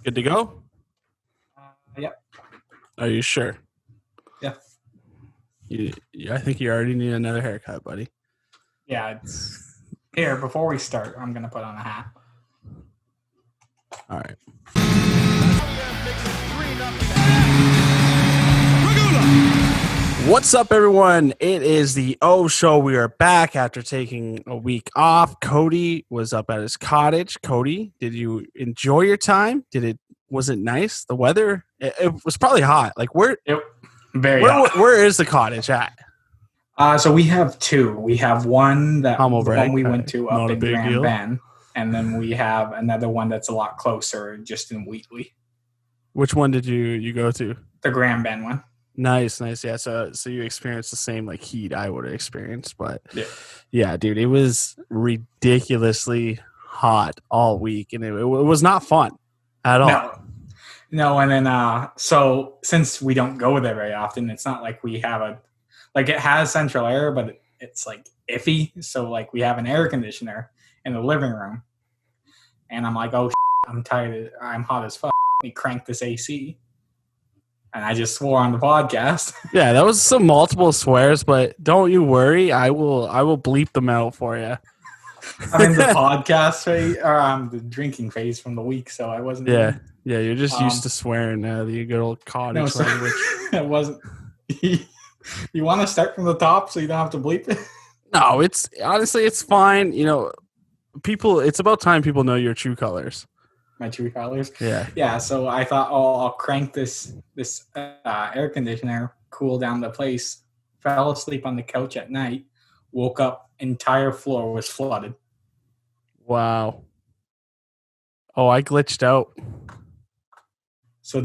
Good to go? Yep. Are you sure? Yeah. I think you already need another haircut, buddy. Yeah, it's here. Before we start, I'm going to put on a hat. All right. What's up, everyone? It is the O Show. We are back after taking a week off. Cody was up at his cottage. Cody, did you enjoy your time? Was it nice? The weather? It was probably hot. Like where is the cottage at? So we have two. We have one that Humble the brag. one we went to up Not a in big Grand deal. Bend, and then we have another one that's a lot closer, just in Wheatley. Which one did you go to? The Grand Bend one. Nice. Yeah. So you experienced the same like heat I would have experienced, but yeah, dude, it was ridiculously hot all week, and it was not fun at all. No, and then so since we don't go there very often, it's not like we have it has central air, but it's like iffy. So like we have an air conditioner in the living room, and I'm like, oh, I'm tired. I'm hot as fuck. Let me crank this AC. And I just swore on the podcast. Yeah, that was some multiple swears, but don't you worry. I will bleep them out for you. I'm in the podcast phase, or the drinking phase from the week, so I wasn't. Yeah, you're just used to swearing the good old cottage language. It wasn't. You want to start from the top so you don't have to bleep it? No, it's fine. You know, it's about time people know your true colors. My true colors. Yeah. So I thought, I'll crank this air conditioner, cool down the place. Fell asleep on the couch at night. Woke up, entire floor was flooded. Wow. Oh, I glitched out. So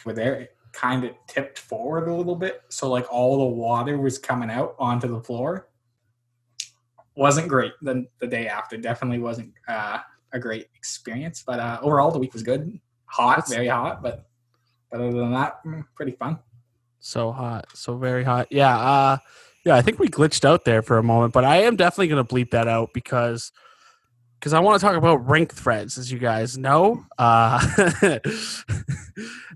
with there, it kind of tipped forward a little bit. So like all the water was coming out onto the floor. Wasn't great. The day after definitely wasn't a great experience, but overall the week was good. Very hot, but other than that, pretty fun. So hot, so very hot. Yeah, I think we glitched out there for a moment, but I am definitely going to bleep that out because I want to talk about rink threads, as you guys know.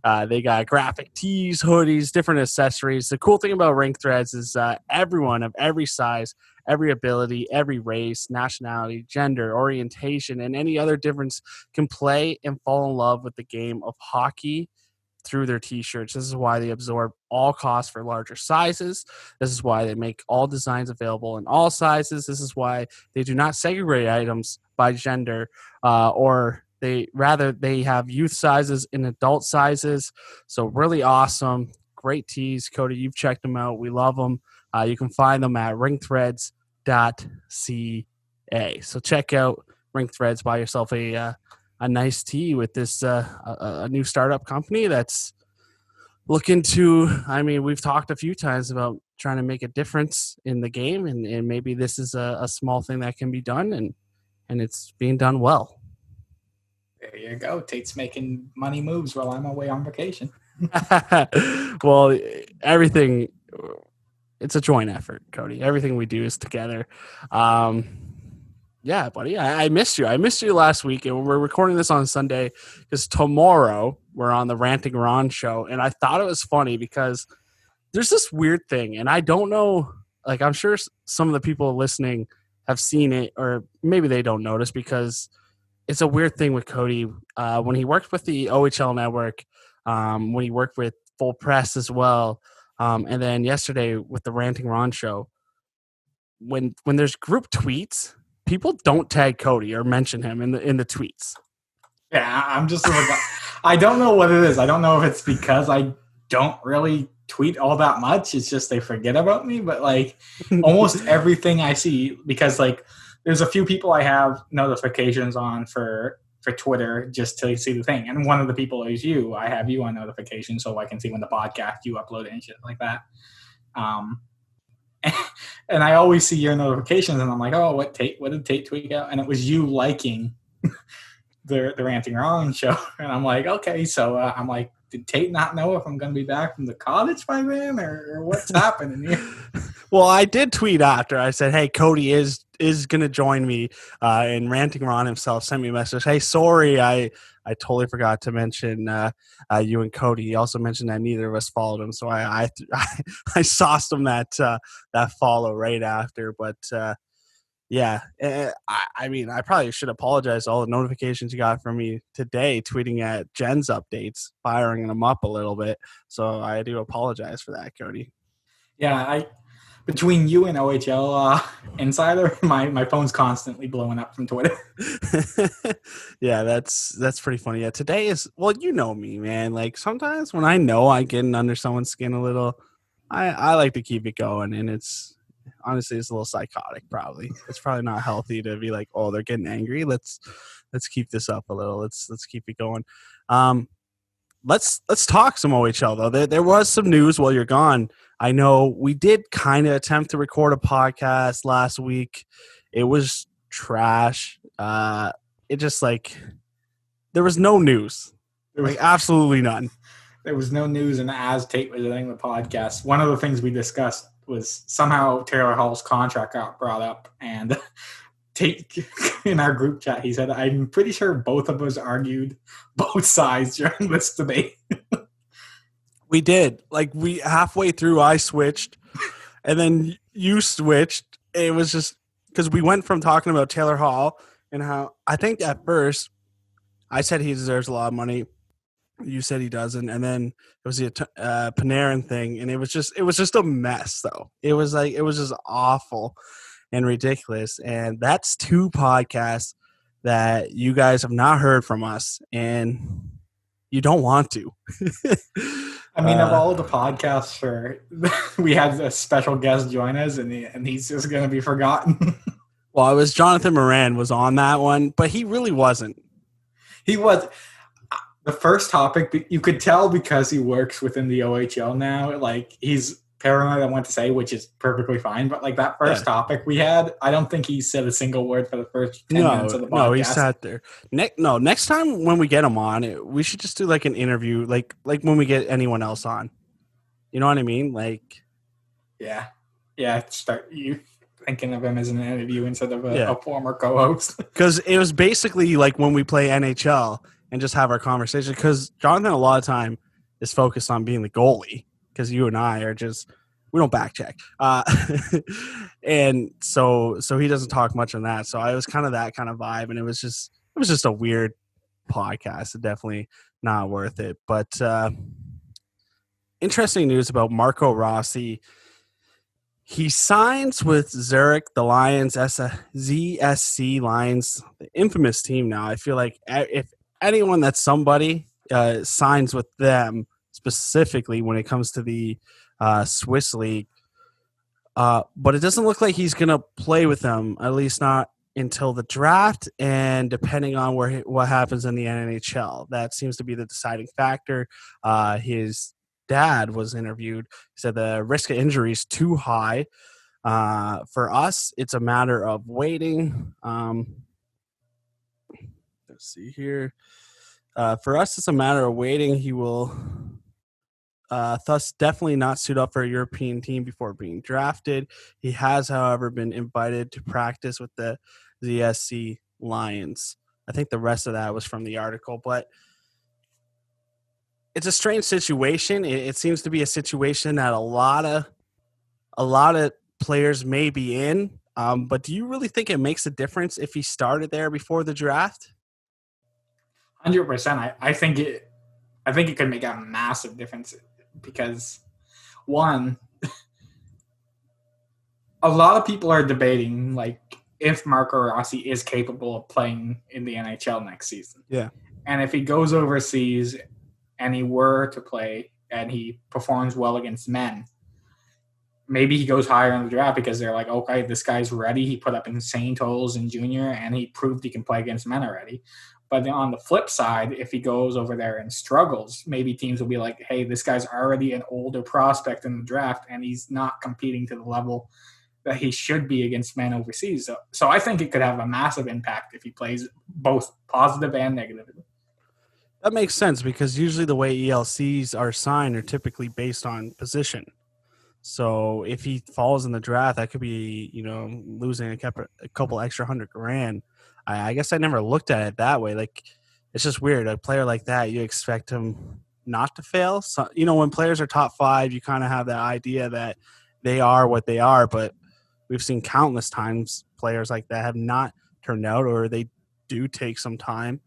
They got graphic tees, hoodies, different accessories. The cool thing about rink threads is everyone of every size, every ability, every race, nationality, gender, orientation, and any other difference can play and fall in love with the game of hockey through their t-shirts. This is why they absorb all costs for larger sizes. This is why they make all designs available in all sizes. This is why they do not segregate items by gender, they have youth sizes and adult sizes. So really awesome, great tees. Cody, you've checked them out. We love them. You can find them at ringthreads.ca. So check out Rink Threads. Buy yourself a nice tee with this a new startup company that's looking to. I mean, we've talked a few times about trying to make a difference in the game, and maybe this is a small thing that can be done, and it's being done well. There you go. Tate's making money moves while I'm away on vacation. Well, everything. It's a joint effort, Cody. Everything we do is together. Yeah, buddy, I missed you. I missed you last week, and we're recording this on Sunday because tomorrow we're on the Ranting Ron show, and I thought it was funny because there's this weird thing, and I don't know, like I'm sure some of the people listening have seen it, or maybe they don't notice because it's a weird thing with Cody. When he worked with the OHL network, when he worked with Full Press as well, and then yesterday with the Ranting Ron show, when there's group tweets, people don't tag Cody or mention him in the tweets. Yeah, I'm just I don't know what it is. I don't know if it's because I don't really tweet all that much. It's just they forget about me. But like almost everything I see, because like there's a few people I have notifications on for Twitter just to see the thing. And one of the people is you. I have you on notification so I can see when the podcast you upload it and shit like that. And I always see your notifications, and I'm like, oh, what did Tate tweet out? And it was you liking the Ranting Ron show. And I'm like, okay. So I'm like, did Tate not know if I'm going to be back from the cottage by then, or what's happening here? Well, I did tweet after. I said, hey, Cody is is going to join me in ranting Ron himself, sent me a message. Hey, sorry, I totally forgot to mention you and Cody. He also mentioned that neither of us followed him, so I sauced him that follow right after. But yeah, I mean, I probably should apologize to all the notifications you got from me today, tweeting at Jen's updates, firing them up a little bit. So I do apologize for that, Cody. Yeah, between you and OHL Insider, my phone's constantly blowing up from Twitter. Yeah, that's pretty funny. Yeah, today is, well, you know me, man. Like sometimes when I know I get under someone's skin a little, I like to keep it going, and it's honestly it's a little psychotic. Probably it's probably not healthy to be like, oh, they're getting angry. Let's keep this up a little. Let's keep it going. Let's talk some OHL though. There was some news while you're gone. I know we did kind of attempt to record a podcast last week. It was trash. It just like there was no news. Like absolutely none. There was no news, and as Tate was editing the podcast, one of the things we discussed was somehow Taylor Hall's contract got brought up, and Tate in our group chat, he said, "I'm pretty sure both of us argued both sides during this debate." We did. Like we halfway through, I switched, and then you switched. It was just because we went from talking about Taylor Hall and how I think at first I said he deserves a lot of money. You said he doesn't, and then it was the Panarin thing, and it was just a mess. Though it was just awful and ridiculous. And that's two podcasts that you guys have not heard from us, and you don't want to. I mean, of all the podcasts, we had a special guest join us, and he's just going to be forgotten. Well, it was Jonathan Moran was on that one, but he really wasn't. He was. The first topic, you could tell because he works within the OHL now, like he's paranoid on what to say, which is perfectly fine. But like that first topic we had, I don't think he said a single word for the first 10 minutes of the podcast. No, he sat there. Next time when we get him on, we should just do like an interview, like when we get anyone else on. You know what I mean? Like, yeah. Start you thinking of him as an interview instead of a former co-host. Because it was basically like when we play NHL and just have our conversation. Because Jonathan, a lot of time, is focused on being the goalie. Because you and I are just, we don't back check. And so he doesn't talk much on that. So I was kind of that kind of vibe. And it was just a weird podcast. Definitely not worth it. But interesting news about Marco Rossi. He signs with Zurich, the Lions, ZSC Lions, the infamous team now. I feel like if anyone that's somebody signs with them, specifically when it comes to the Swiss League. But it doesn't look like he's going to play with them, at least not until the draft and depending on what happens in the NHL. That seems to be the deciding factor. His dad was interviewed. He said the risk of injury is too high. For us, it's a matter of waiting. Let's see here. For us, it's a matter of waiting. He will thus definitely not suit up for a European team before being drafted. He has, however, been invited to practice with the ZSC Lions. I think the rest of that was from the article, but it's a strange situation. It seems to be a situation that a lot of players may be in. But do you really think it makes a difference if he started there before the draft? 100%. I think it could make a massive difference because, one, a lot of people are debating like if Marco Rossi is capable of playing in the NHL next season. Yeah. And if he goes overseas and he were to play and he performs well against men, maybe he goes higher in the draft because they're like, okay, this guy's ready. He put up insane totals in junior and he proved he can play against men already. But on the flip side, if he goes over there and struggles, maybe teams will be like, hey, this guy's already an older prospect in the draft and he's not competing to the level that he should be against men overseas. So I think it could have a massive impact if he plays both positive and negative. That makes sense because usually the way ELCs are signed are typically based on position. So if he falls in the draft, that could be, losing a couple extra $100,000. I guess I never looked at it that way. Like, it's just weird. A player like that, you expect him not to fail. So, when players are top 5, you kind of have that idea that they are what they are. But we've seen countless times players like that have not turned out, or they do take some time.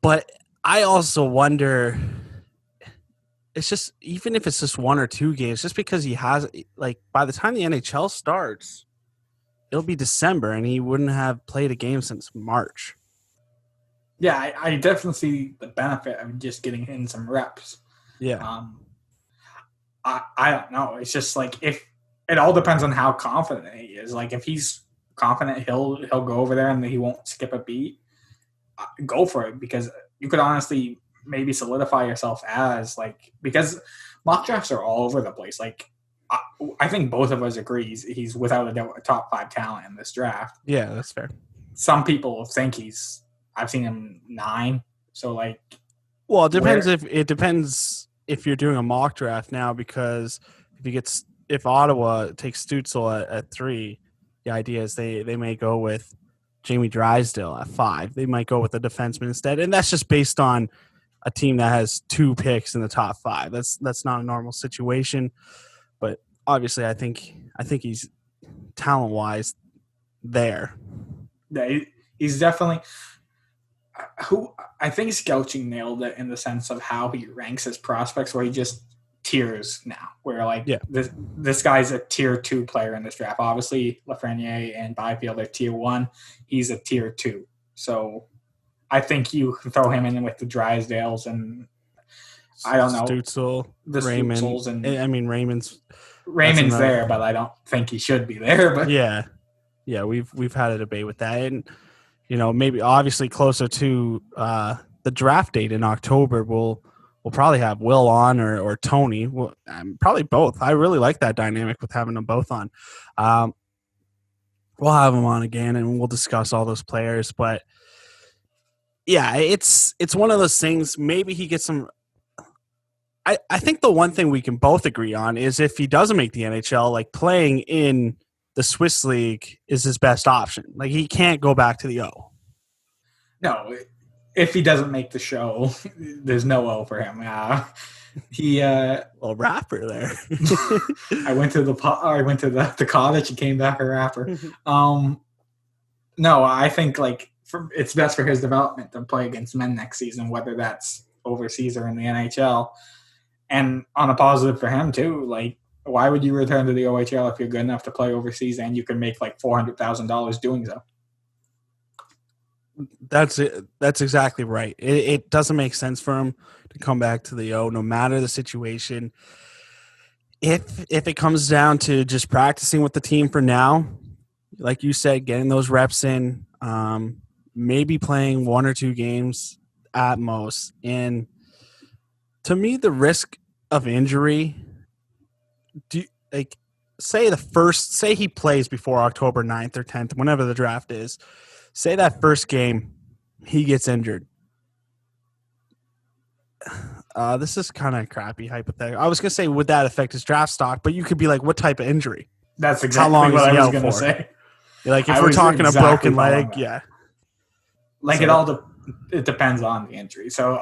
But I also wonder, it's just, even if it's just 1 or 2 games, just because he has, like, by the time the NHL starts, it'll be December and he wouldn't have played a game since March. Yeah, I definitely see the benefit of just getting in some reps. Yeah. I don't know. It's just like, if it all depends on how confident he is. Like, if he's confident, he'll go over there and he won't skip a beat. Go for it, because you could honestly maybe solidify yourself as, like, because mock drafts are all over the place. Like, I think both of us agree he's without a doubt a top 5 talent in this draft. Yeah, that's fair. Some people think I've seen him 9. So, like, well, it depends if you're doing a mock draft now, because if Ottawa takes Stützle at 3, the idea is they may go with Jamie Drysdale at 5. They might go with a defenseman instead, and that's just based on a team that has 2 picks in the top 5. That's not a normal situation, but obviously, I think he's talent-wise there. Yeah, he's definitely who I think Scouching nailed it in the sense of how he ranks his prospects, where he just tiers now. Where, like, this guy's a tier 2 player in this draft. Obviously, Lafreniere and Byfield are tier 1. He's a tier 2. So I think you can throw him in with the Drysdales and, I don't know, Stützle, the Raymond. Stützles, and Raymond's there, but I don't think he should be there. But yeah, we've had a debate with that, and maybe obviously closer to the draft date in October, we'll probably have Will on or Tony. Well, probably both. I really like that dynamic with having them both on. We'll have them on again, and we'll discuss all those players. But yeah, it's one of those things. Maybe he gets some. I think the one thing we can both agree on is, if he doesn't make the NHL, like, playing in the Swiss League is his best option. Like, he can't go back to the O. No, if he doesn't make the show, there's no O for him. He well, rapper there. I went to the cottage and came back a rapper. No, I think, like, it's best for his development to play against men next season, whether that's overseas or in the NHL. And on a positive for him too, like, why would you return to the OHL if you're good enough to play overseas and you can make like $400,000 doing so? That's it. That's exactly right. It doesn't make sense for him to come back to the O, no matter the situation. If it comes down to just practicing with the team for now, like you said, getting those reps in, maybe playing 1 or 2 games at most. And to me, the risk of injury, say he plays before October 9th or 10th, whenever the draft is, say that first game he gets injured. This is kind of crappy hypothetical. I was going to say, would that affect his draft stock? But you could be like, what type of injury? That's exactly what I was going to say. Like, if we're talking a broken leg, yeah. Like, it depends on the injury. So,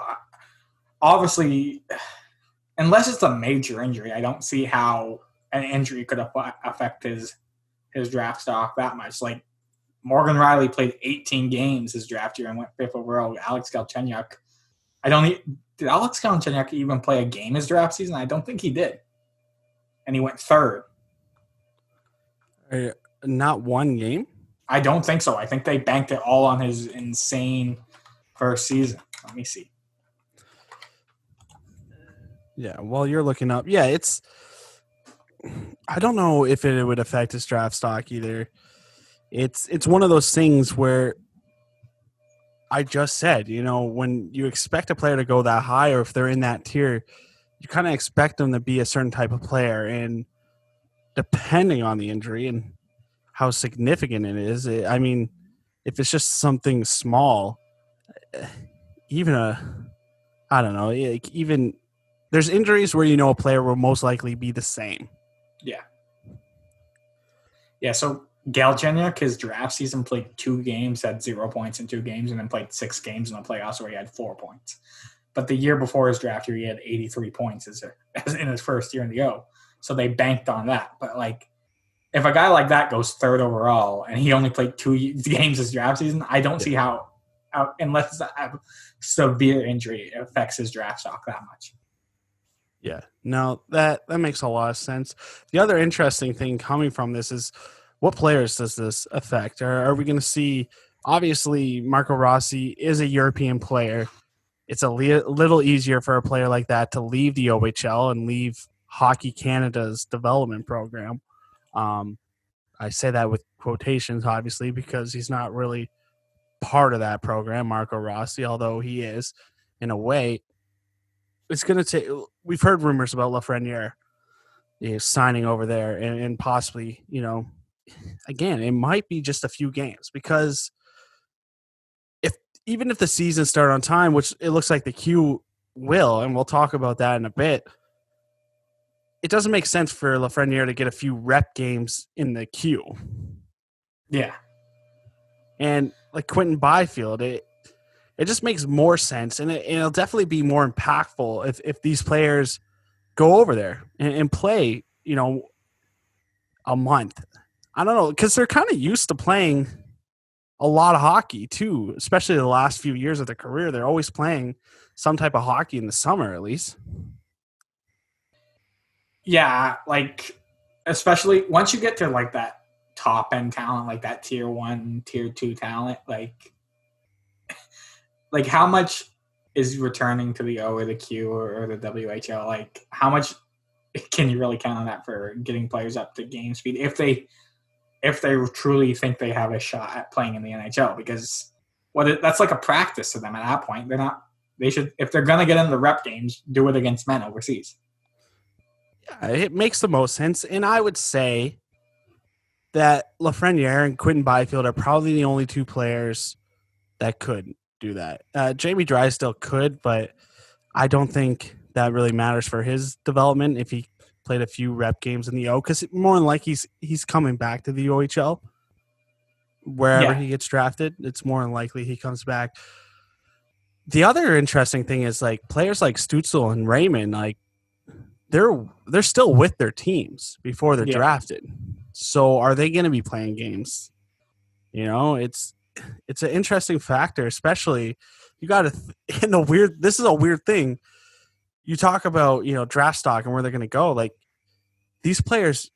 obviously, unless it's a major injury, I don't see how an injury could affect his draft stock that much. Like, Morgan Rielly played 18 games his draft year and went 5th overall. Alex Galchenyuk, did Alex Galchenyuk even play a game his draft season? I don't think he did. And he went 3rd. Not one game? I don't think so. I think they banked it all on his insane first season. Let me see. Yeah, while you're looking up. Yeah, I don't know if it would affect his draft stock either. It's one of those things where I just said, when you expect a player to go that high, or if they're in that tier, you kind of expect them to be a certain type of player. And depending on the injury and how significant it is, if it's just something small, I don't know, even there's injuries where a player will most likely be the same. Yeah. Yeah, so Galchenyuk, his draft season, played 2 games, had 0 points in 2 games, and then played 6 games in the playoffs where he had 4 points. But the year before his draft year, he had 83 points as in his first year in the O. So they banked on that. But, like, if a guy like that goes third overall and he only played 2 games this draft season, I don't see how unless a severe injury affects his draft stock that much. Yeah, no, that makes a lot of sense. The other interesting thing coming from this is what players does this affect? Are we going to see? Obviously, Marco Rossi is a European player. It's a little easier for a player like that to leave the OHL and leave Hockey Canada's development program. Um, I say that with quotations, obviously, because he's not really part of that program, Marco Rossi, although he is in a way. It's going to take. We've heard rumors about Lafreniere signing over there and possibly, again, it might be just a few games because even if the season started on time, which it looks like the Q will, and we'll talk about that in a bit, it doesn't make sense for Lafreniere to get a few rep games in the Q. Yeah. And like Quentin Byfield, it just makes more sense, and it'll definitely be more impactful if these players go over there and play, a month. I don't know, because they're kind of used to playing a lot of hockey too, especially the last few years of their career. They're always playing some type of hockey in the summer, at least. Yeah, like especially once you get to like that top end talent, like that tier 1, tier 2 talent, like how much is returning to the O or the Q or the WHL? Like how much can you really count on that for getting players up to game speed if they truly think they have a shot at playing in the NHL? Because that's like a practice to them at that point. They should, if they're gonna get into the rep games, do it against men overseas. Yeah, it makes the most sense, and I would say that Lafreniere and Quentin Byfield are probably the only 2 players that could do that. Jamie Drysdale could, but I don't think that really matters for his development if he played a few rep games in the O, because more than like he's coming back to the OHL wherever he gets drafted. It's more than likely he comes back. The other interesting thing is like players like Stützle and Raymond, like they're still with their teams before they're drafted. So are they going to be playing games? It's an interesting factor, especially you got to this is a weird thing. You talk about, draft stock and where they're going to go. Like these players,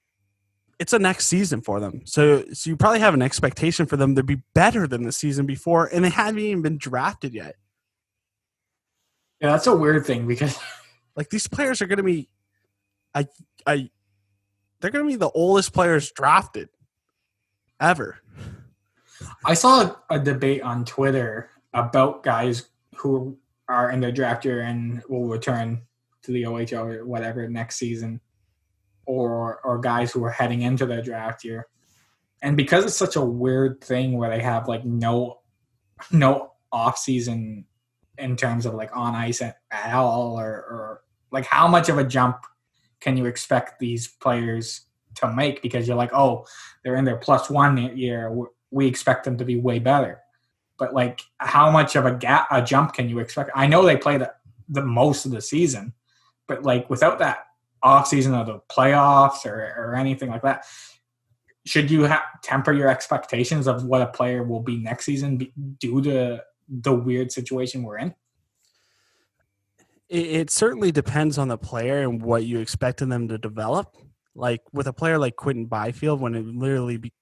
it's a next season for them. So you probably have an expectation for them to be better than the season before, and they haven't even been drafted yet. Yeah, that's a weird thing because like these players are going to be, they're going to be the oldest players drafted ever. I saw a debate on Twitter about guys who are in their draft year and will return to the OHL or whatever next season, or guys who are heading into their draft year. And because it's such a weird thing where they have like no off season in terms of like on ice at all, or like how much of a jump can you expect these players to make? Because you're like, oh, they're in their +1 year, we expect them to be way better. But like, how much of a jump can you expect? I know they play the most of the season, but like without that off season of the playoffs or anything like that, should you temper your expectations of what a player will be next season due to the weird situation we're in? It certainly depends on the player and what you expect in them to develop. Like with a player like Quentin Byfield, when it literally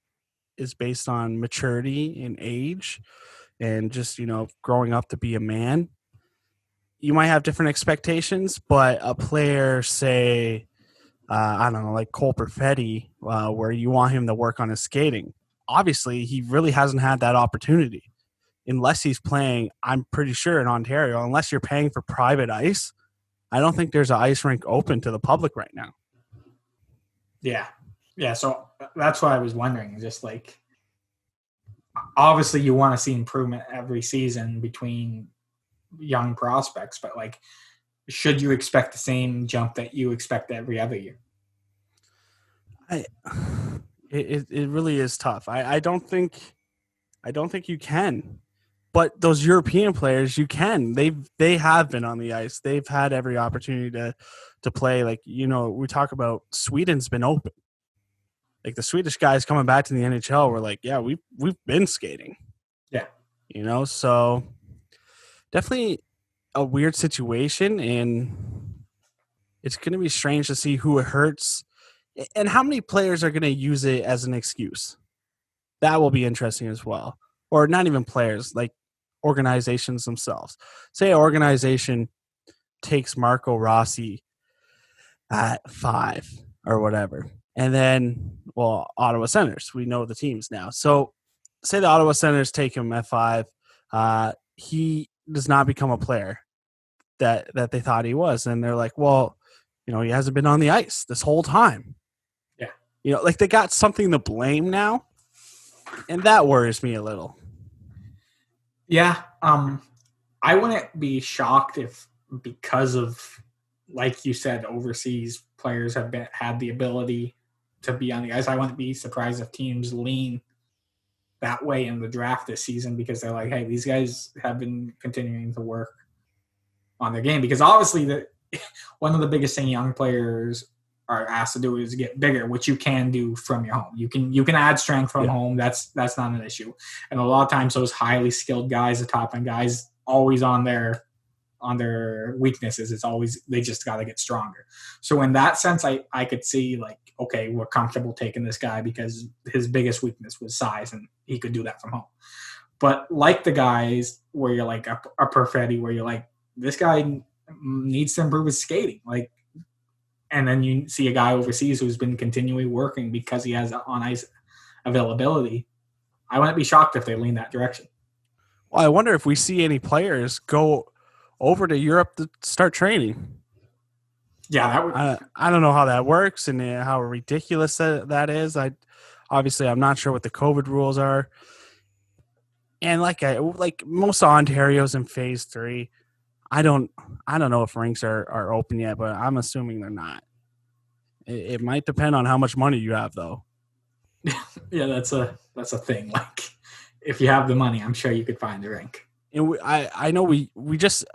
is based on maturity and age and just, growing up to be a man, you might have different expectations. But a player, say, I don't know, like Cole Perfetti, where you want him to work on his skating, obviously he really hasn't had that opportunity unless he's playing, I'm pretty sure, in Ontario. Unless you're paying for private ice, I don't think there's an ice rink open to the public right now. Yeah. So that's what I was wondering. Just like, obviously you want to see improvement every season between young prospects, but like, should you expect the same jump that you expect every other year? I, it really is tough. I don't think you can. But those European players, you can. They have been on the ice. They've had every opportunity to play. Like, we talk about Sweden's been open. Like the Swedish guys coming back to the NHL were like, yeah, we've been skating. Yeah. So definitely a weird situation, and it's going to be strange to see who it hurts and how many players are going to use it as an excuse. That will be interesting as well. Or not even players, like organizations themselves. Say an organization takes Marco Rossi at 5 or whatever. And then, Ottawa Senators, we know the teams now. So say the Ottawa Senators take him at 5. He does not become a player that they thought he was. And they're like, well, he hasn't been on the ice this whole time. Yeah. Like they got something to blame now. And that worries me a little. Yeah. I wouldn't be shocked if, because of, like you said, overseas players have had the ability to be on the ice. I wouldn't be surprised if teams lean that way in the draft this season, because they're like, hey, these guys have been continuing to work on their game, because obviously one of the biggest thing young players are asked to do is get bigger, which you can do from your home. You can add strength from home. That's not an issue. And a lot of times those highly skilled guys, the top end guys, always on their weaknesses. It's always, they just got to get stronger. So in that sense, I could see like, okay, we're comfortable taking this guy because his biggest weakness was size and he could do that from home. But like the guys where you're like a Perfetti, where you're like, this guy needs to improve his skating. Like, and then you see a guy overseas who's been continually working because he has on ice availability. I wouldn't be shocked if they lean that direction. Well, I wonder if we see any players go over to Europe to start training. Yeah, that would. I don't know how that works and how ridiculous that is. I'm not sure what the COVID rules are. And like most Ontario's in phase 3. I don't know if rinks are open yet, but I'm assuming they're not. It might depend on how much money you have, though. Yeah, that's a thing. Like, if you have the money, I'm sure you could find a rink. And I know we just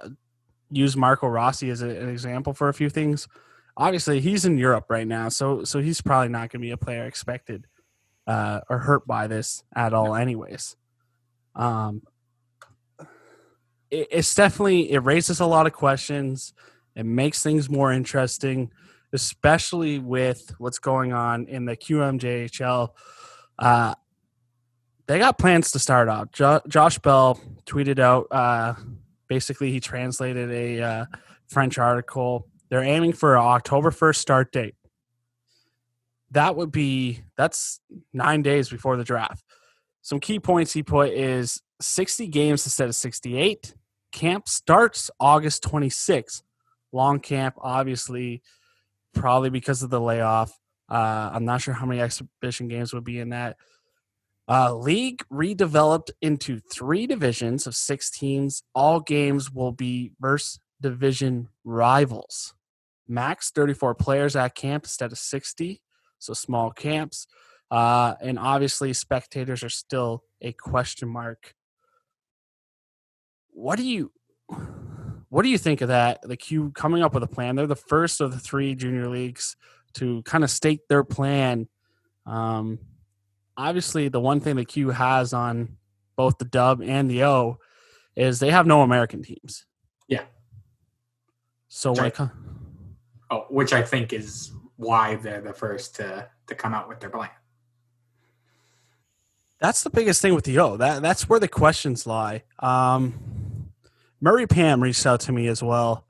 use Marco Rossi as an example for a few things. Obviously, he's in Europe right now, so he's probably not going to be a player expected or hurt by this at all, anyways. It's definitely, it raises a lot of questions. It makes things more interesting, especially with what's going on in the QMJHL. They got plans to start out. Josh Bell tweeted out, basically he translated a French article. They're aiming for an October 1st start date. That's 9 days before the draft. Some key points he put is 60 games instead of 68. Camp starts August 26th. Long camp, obviously, probably because of the layoff. I'm not sure how many exhibition games would be in that. League redeveloped into 3 divisions of 6 teams. All games will be versus division rivals. Max 34 players at camp instead of 60, so small camps. And obviously, spectators are still a question mark. What do you think of that? The Q coming up with a plan. They're the first of the 3 junior leagues to kind of state their plan. Obviously, the one thing the Q has on both the Dub and the O is they have no American teams. Yeah. So which I think is why they're the first to come out with their plan. That's the biggest thing with the O. That's where the questions lie. Murray Pam reached out to me as well.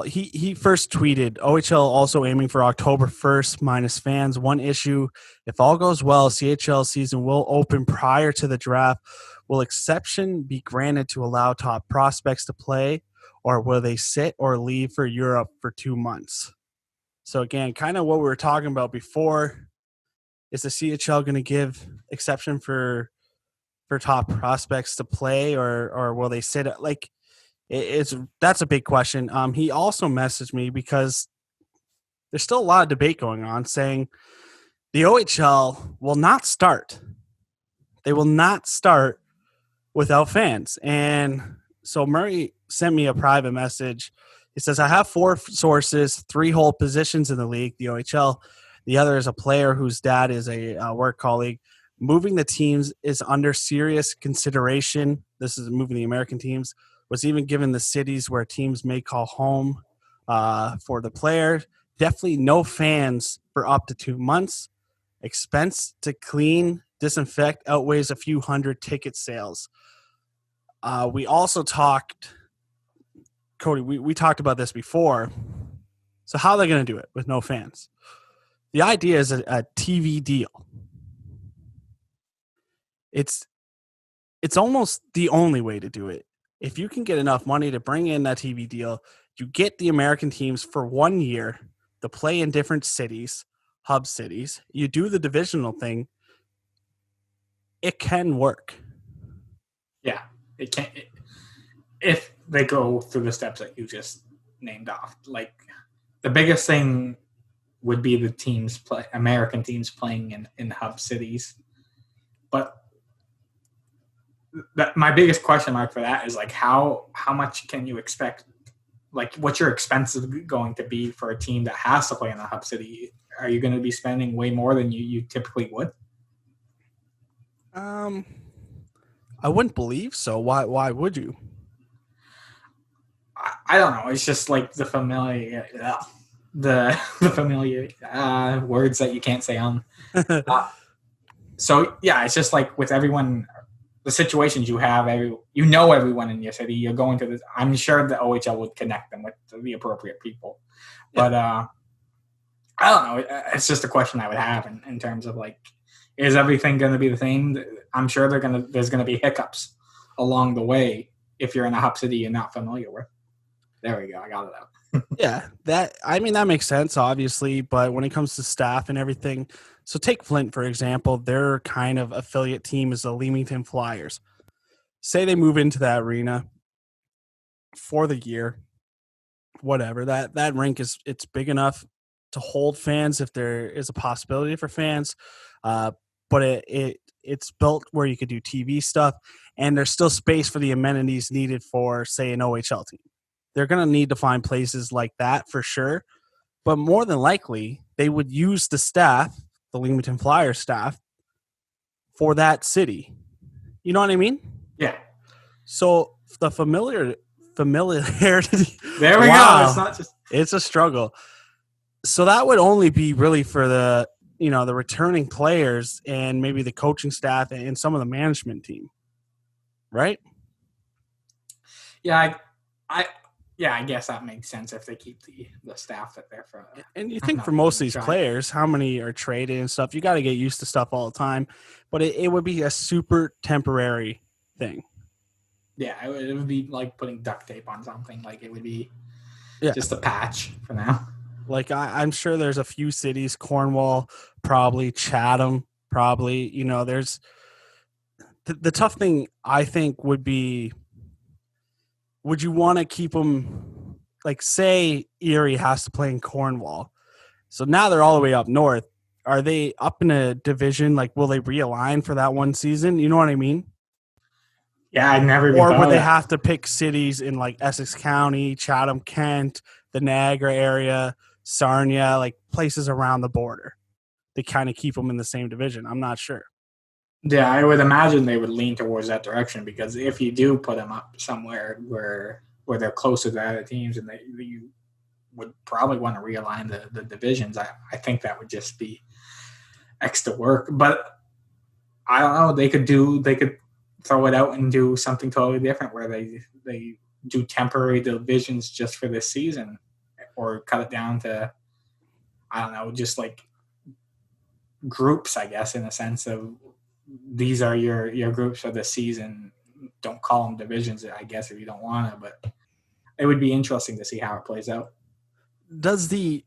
He first tweeted, OHL also aiming for October 1st minus fans. One issue, if all goes well, CHL season will open prior to the draft. Will exception be granted to allow top prospects to play, or will they sit or leave for Europe for 2 months? So again, kind of what we were talking about before. Is the CHL going to give exception for top prospects to play, or will they sit? That's a big question. He also messaged me because there's still a lot of debate going on saying the OHL will not start. They will not start without fans. And so Murray sent me a private message. He says, I have 4 sources, 3 hold positions in the league, the OHL. The other is a player whose dad is a work colleague. Moving the teams is under serious consideration. This is moving the American teams. Was even given the cities where teams may call home for the player. Definitely no fans for up to 2 months. Expense to clean, disinfect outweighs a few hundred ticket sales. We also talked, Cody, we talked about this before. So how are they going to do it with no fans? The idea is a TV deal. It's almost the only way to do it. If you can get enough money to bring in that TV deal, you get the American teams for 1 year to play in different cities, hub cities. You do the divisional thing. It can work. Yeah, it can. If they go through the steps that you just named off, like the biggest thing would be the American teams playing in hub cities. But my biggest question mark for that is like how much can you expect? Like, what's your expenses going to be for a team that has to play in a hub city? Are you going to be spending way more than you typically would? I wouldn't believe so. Why would you? I don't know. It's just like the familiar, the familiar words that you can't say on. So yeah, it's just like with everyone, the situations you have, everyone in your city. You're going to this. I'm sure the OHL would connect them with the appropriate people, but I don't know. It's just a question I would have in terms of like, is everything going to be the same? I'm sure there's going to be hiccups along the way if you're in a hub city you're not familiar with. There we go. I got it out. Yeah, that makes sense, obviously. But when it comes to staff and everything, so take Flint, for example, their kind of affiliate team is the Leamington Flyers. Say they move into that arena for the year, whatever. That rink it's big enough to hold fans if there is a possibility for fans. But it's built where you could do TV stuff, and there's still space for the amenities needed for, say, an OHL team. They're going to need to find places like that for sure. But more than likely, they would use the staff, the Leamington Flyers staff, for that city. You know what I mean? Yeah. So the familiarity. There we go. It's not just. It's a struggle. So that would only be really for the returning players and maybe the coaching staff and some of the management team, right? Yeah, I guess that makes sense if they keep the staff that they're for. And you think for most of these players, how many are traded and stuff? You got to get used to stuff all the time, but it would be a super temporary thing. Yeah, it would be like putting duct tape on something. Like it would be just a patch for now. Like I'm sure there's a few cities, Cornwall, probably Chatham, probably. There's the tough thing I think would be, would you want to keep them, like say Erie has to play in Cornwall. So now they're all the way up north. Are they up in a division? Like, will they realign for that one season? You know what I mean? Yeah, I never. Or would they have to pick cities in like Essex County, Chatham, Kent, the Niagara area, Sarnia, like places around the border? They kind of keep them in the same division. I'm not sure. Yeah, I would imagine they would lean towards that direction because if you do put them up somewhere where they're closer to other teams and you would probably want to realign the divisions, I think that would just be extra work. But I don't know. They could throw it out and do something totally different where they do temporary divisions just for this season or cut it down to, I don't know, just like groups, I guess, in a sense of these are your groups for the season. Don't call them divisions, I guess, if you don't want to, but it would be interesting to see how it plays out. Does with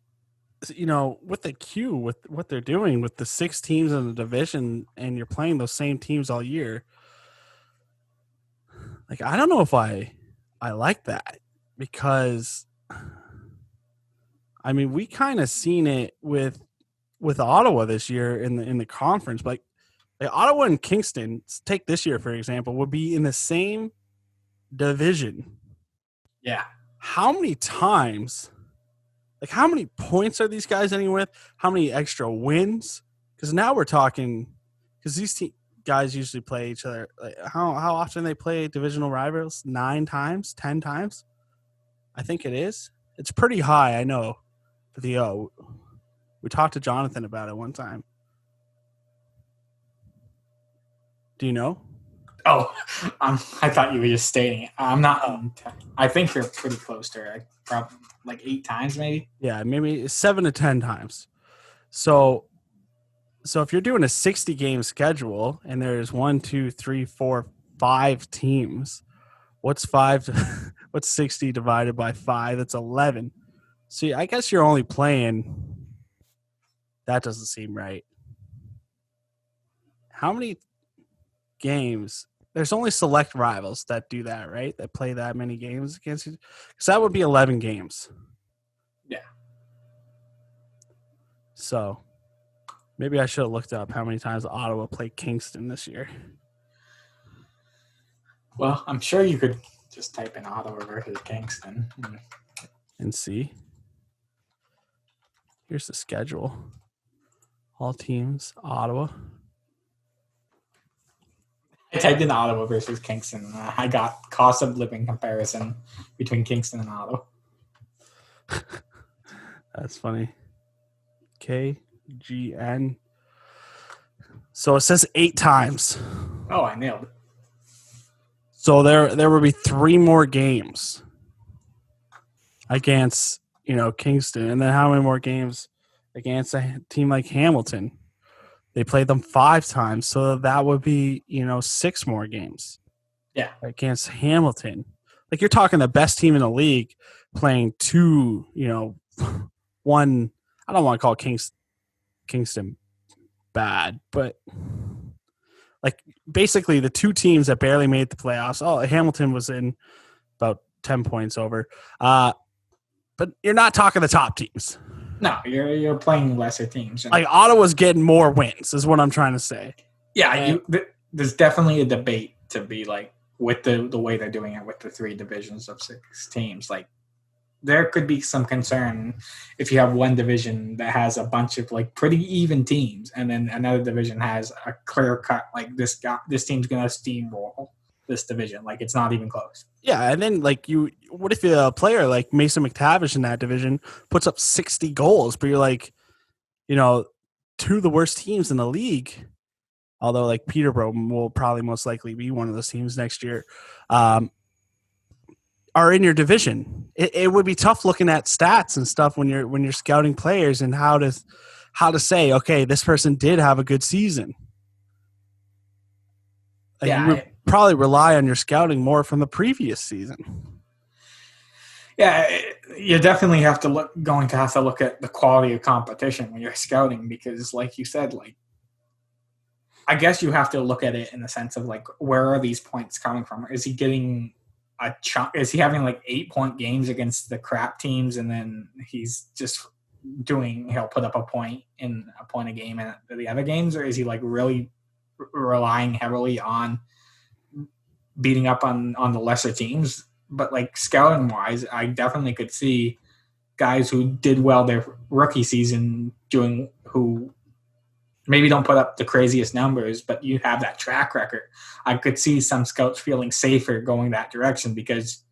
the Q, with what they're doing with the 6 teams in the division and you're playing those same teams all year, like, I don't know if I like that because I mean, we kind of seen it with Ottawa this year in the conference. But like Ottawa and Kingston, take this year for example, would be in the same division. Yeah. How many times? Like, how many points are these guys ending with? How many extra wins? Because now we're talking. Because these guys usually play each other. Like, how often they play divisional rivals? 9 times, 10 times. I think it is. It's pretty high, I know. But we talked to Jonathan about it one time. Do you know? Oh, I thought you were just stating it. I'm not. I think they're pretty close to it. Probably like 8 times, maybe. Yeah, maybe 7 to 10 times. So if you're doing a 60 game schedule and there's 1, 2, 3, 4, 5 teams, what's 60 divided by 5? That's 11. See, I guess you're only playing. That doesn't seem right. How many games? There's only select rivals that do that, right? That play that many games against you. Because that would be 11 games. Yeah. So maybe I should have looked up how many times Ottawa played Kingston this year. Well, I'm sure you could just type in Ottawa versus Kingston and see. Here's the schedule. All teams, Ottawa. I typed in Ottawa versus Kingston. I got cost of living comparison between Kingston and Ottawa. That's funny. KGN. So it says 8 times. Oh, I nailed it. So there will be 3 more games against, Kingston. And then how many more games against a team like Hamilton? They played them 5 times. So that would be, 6 more games. Yeah. Against Hamilton. Like, you're talking the best team in the league playing 2, one. I don't want to call Kingston bad, but like basically the 2 teams that barely made the playoffs. Oh, Hamilton was in about 10 points over. But you're not talking the top teams. No, you're playing lesser teams. Like Ottawa's getting more wins is what I'm trying to say. Yeah, there's definitely a debate to be like with the way they're doing it with the 3 divisions of 6 teams. Like there could be some concern if you have one division that has a bunch of like pretty even teams, and then another division has a clear cut like this team's gonna steamroll this division, like it's not even close. Yeah, and then like what if a player like Mason McTavish in that division puts up 60 goals, but you're like, 2 of the worst teams in the league, although like Peterborough will probably most likely be one of those teams next year, are in your division. It would be tough looking at stats and stuff when you're scouting players and how to say, okay, this person did have a good season. Like you would probably rely on your scouting more from the previous season. Yeah, you definitely going to have to look at the quality of competition when you're scouting, because like you said, like I guess you have to look at it in the sense of like, where are these points coming from? Is he getting a chunk? Is he having like 8-point games against the crap teams, and then he's just he'll put up a point a game in the other games, or is he like really relying heavily on beating up on the lesser teams? But like scouting wise, I definitely could see guys who did well their rookie season who maybe don't put up the craziest numbers, but you have that track record. I could see some scouts feeling safer going that direction, because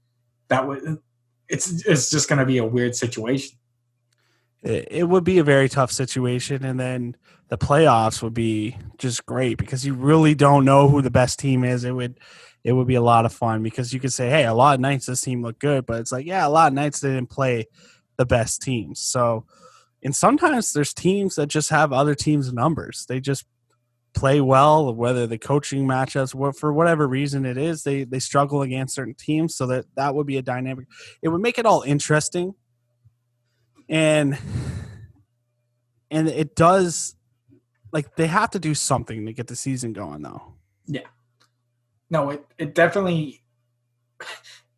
it's just going to be a weird situation. It would be a very tough situation, and then the playoffs would be just great because you really don't know who the best team is. It would be a lot of fun because you could say, hey, a lot of nights this team looked good, but it's like, yeah, a lot of nights they didn't play the best teams. So, and sometimes there's teams that just have other teams' numbers. They just play well, whether the coaching matchups, for whatever reason it is, they struggle against certain teams. So that would be a dynamic. It would make it all interesting. And it does, like, they have to do something to get the season going, though. Yeah. No, it definitely,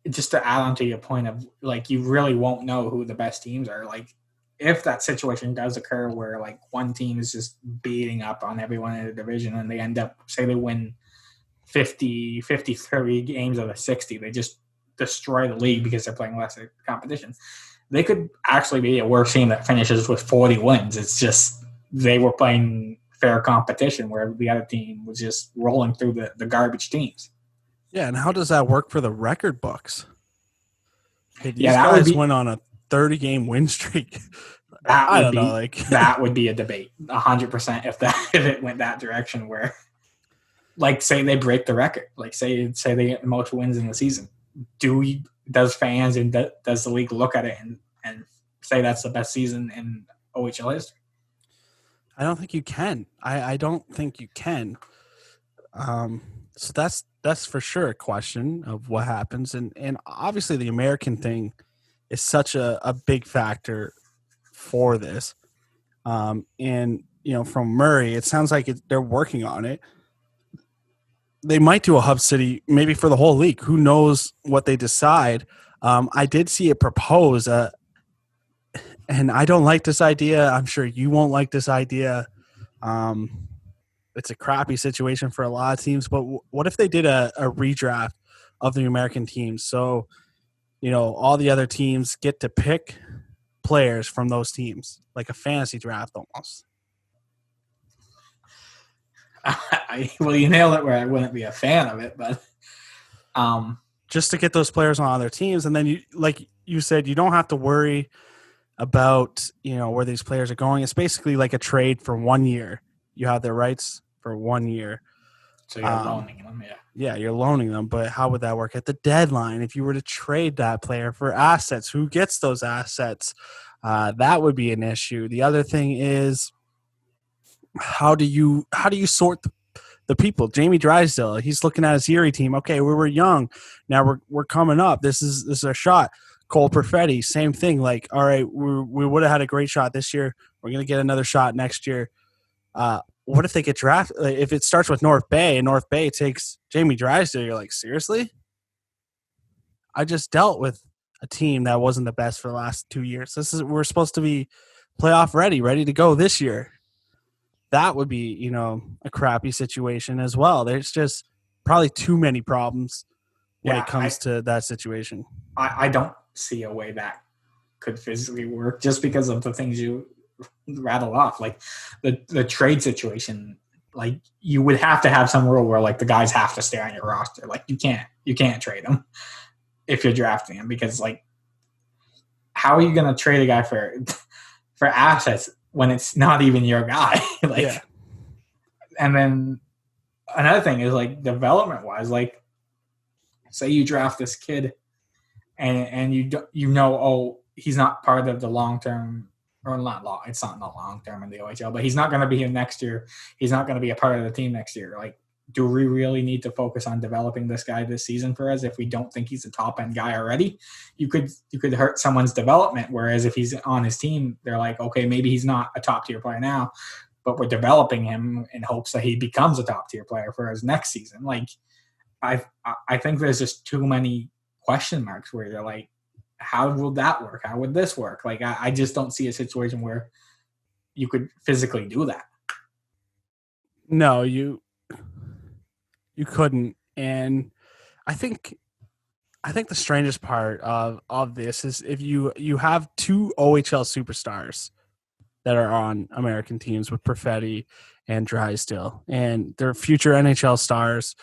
just to add on to your point of, like, you really won't know who the best teams are. Like, if that situation does occur where like one team is just beating up on everyone in the division and they end up, say they win 53 games out of 60, they just destroy the league because they're playing lesser competition. They could actually be a worse team that finishes with 40 wins. It's just they were playing fair competition where the other team was just rolling through the garbage teams. Yeah, and how does that work for the record books? Hey, these That would guys be went on a 30-game win streak. that I would don't know, be like that would be a debate 100% if it went that direction where, like, say they break the record, like say they get the most wins in the season. Does fans and does the league look at it and say that's the best season in OHL history? I don't think you can. I don't think you can. So that's for sure a question of what happens, and obviously the American thing is such a big factor for this. And from Murray, it sounds like they're working on it. They might do a hub city maybe for the whole league. Who knows what they decide? I did see it proposed, and I don't like this idea. I'm sure you won't like this idea. It's a crappy situation for a lot of teams, but what if they did a redraft of the American teams? So, all the other teams get to pick players from those teams, like a fantasy draft almost. Well, you nailed it where I wouldn't be a fan of it, but just to get those players on other teams. And then you, like you said, you don't have to worry about, where these players are going. It's basically like a trade for 1 year. You have their rights for 1 year. So you're loaning them, yeah. Yeah, you're loaning them, but how would that work at the deadline? If you were to trade that player for assets, who gets those assets? That would be an issue. The other thing is, how do you sort the people? Jamie Drysdale, he's looking at his Erie team. Okay, we were young. Now we're coming up. This is a shot. Cole Perfetti, same thing. Like, all right, we would have had a great shot this year. We're going to get another shot next year. What if they get drafted? If it starts with North Bay and North Bay takes Jamie Drysdale, you're like, seriously? I just dealt with a team that wasn't the best for the last 2 years. We're supposed to be playoff ready to go this year. That would be, a crappy situation as well. There's just probably too many problems when it comes to that situation. I don't see a way that could physically work just because of the things you rattle off, like the trade situation. Like, you would have to have some rule where like the guys have to stay on your roster. Like, you can't trade them if you're drafting them, because like, how are you going to trade a guy for assets when it's not even your guy? Like, yeah. And then another thing is like development wise, like say you draft this kid and oh, he's not part of the long term, or it's not long term in the OHL, but he's not going to be here next year. He's not going to be a part of the team next year. Like, do we really need to focus on developing this guy this season for us if we don't think he's a top end guy already? You could hurt someone's development. Whereas if he's on his team, they're like, okay, maybe he's not a top tier player now, but we're developing him in hopes that he becomes a top tier player for us next season. Like, I think there's just too many question marks where you're like, how will that work? How would this work? Like, I just don't see a situation where you could physically do that. No, you couldn't. And I think the strangest part of this is if you have two OHL superstars that are on American teams with Perfetti and Drysdale, and they're future NHL stars.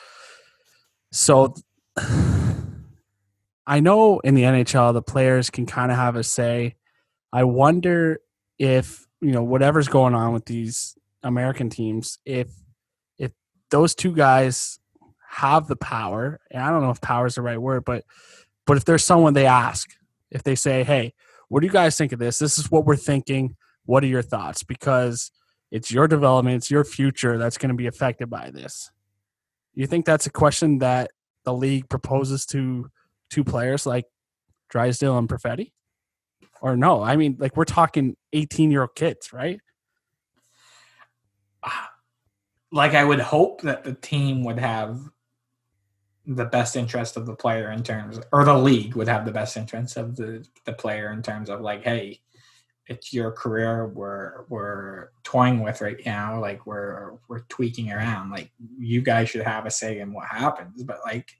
So I know in the NHL the players can kind of have a say. I wonder if, whatever's going on with these American teams, if those two guys have the power, and I don't know if power is the right word, but if there's someone they ask, if they say, hey, what do you guys think of this? This is what we're thinking. What are your thoughts? Because it's your development, it's your future that's going to be affected by this. You think that's a question that the league proposes to two players like Drysdale and Perfetti? Or no? I mean, like, we're talking 18-year-old kids, right? Like, I would hope that the team would have the best interest of the player in terms, or the league would have the best interest of the player in terms of like, hey, it's your career we're toying with right now. Like we're tweaking around. Like you guys should have a say in what happens. But like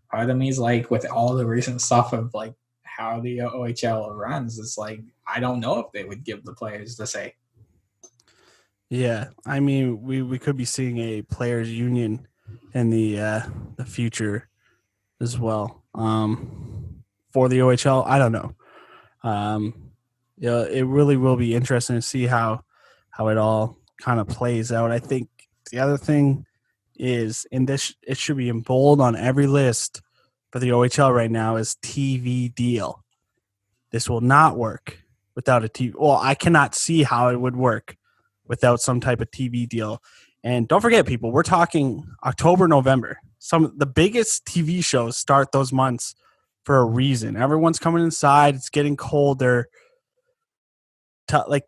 part of me is like with all the recent stuff of like how the OHL runs, it's like I don't know if they would give the players the say. Yeah, I mean, we could be seeing a players' union in the future as well. For the OHL, I don't know. Yeah, it really will be interesting to see how it all kind of plays out. I think the other thing is, and this it should be in bold on every list for the OHL right now, is TV deal. This will not work without a TV. Well, I cannot see how it would work without some type of TV deal. And don't forget, people, we're talking October, November. Some of the biggest TV shows start those months for a reason. Everyone's coming inside. It's getting colder. Like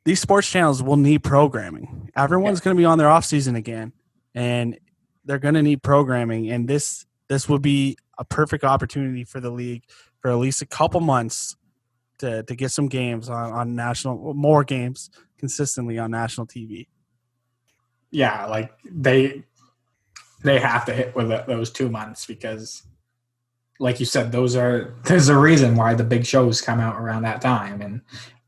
these sports channels will need programming. Everyone's going to be on their off season again, and they're going to need programming. And this would be a perfect opportunity for the league for at least a couple months to get some games on national, more games consistently on national TV. Yeah, like they have to hit with those 2 months because, like you said, there's a reason why the big shows come out around that time, and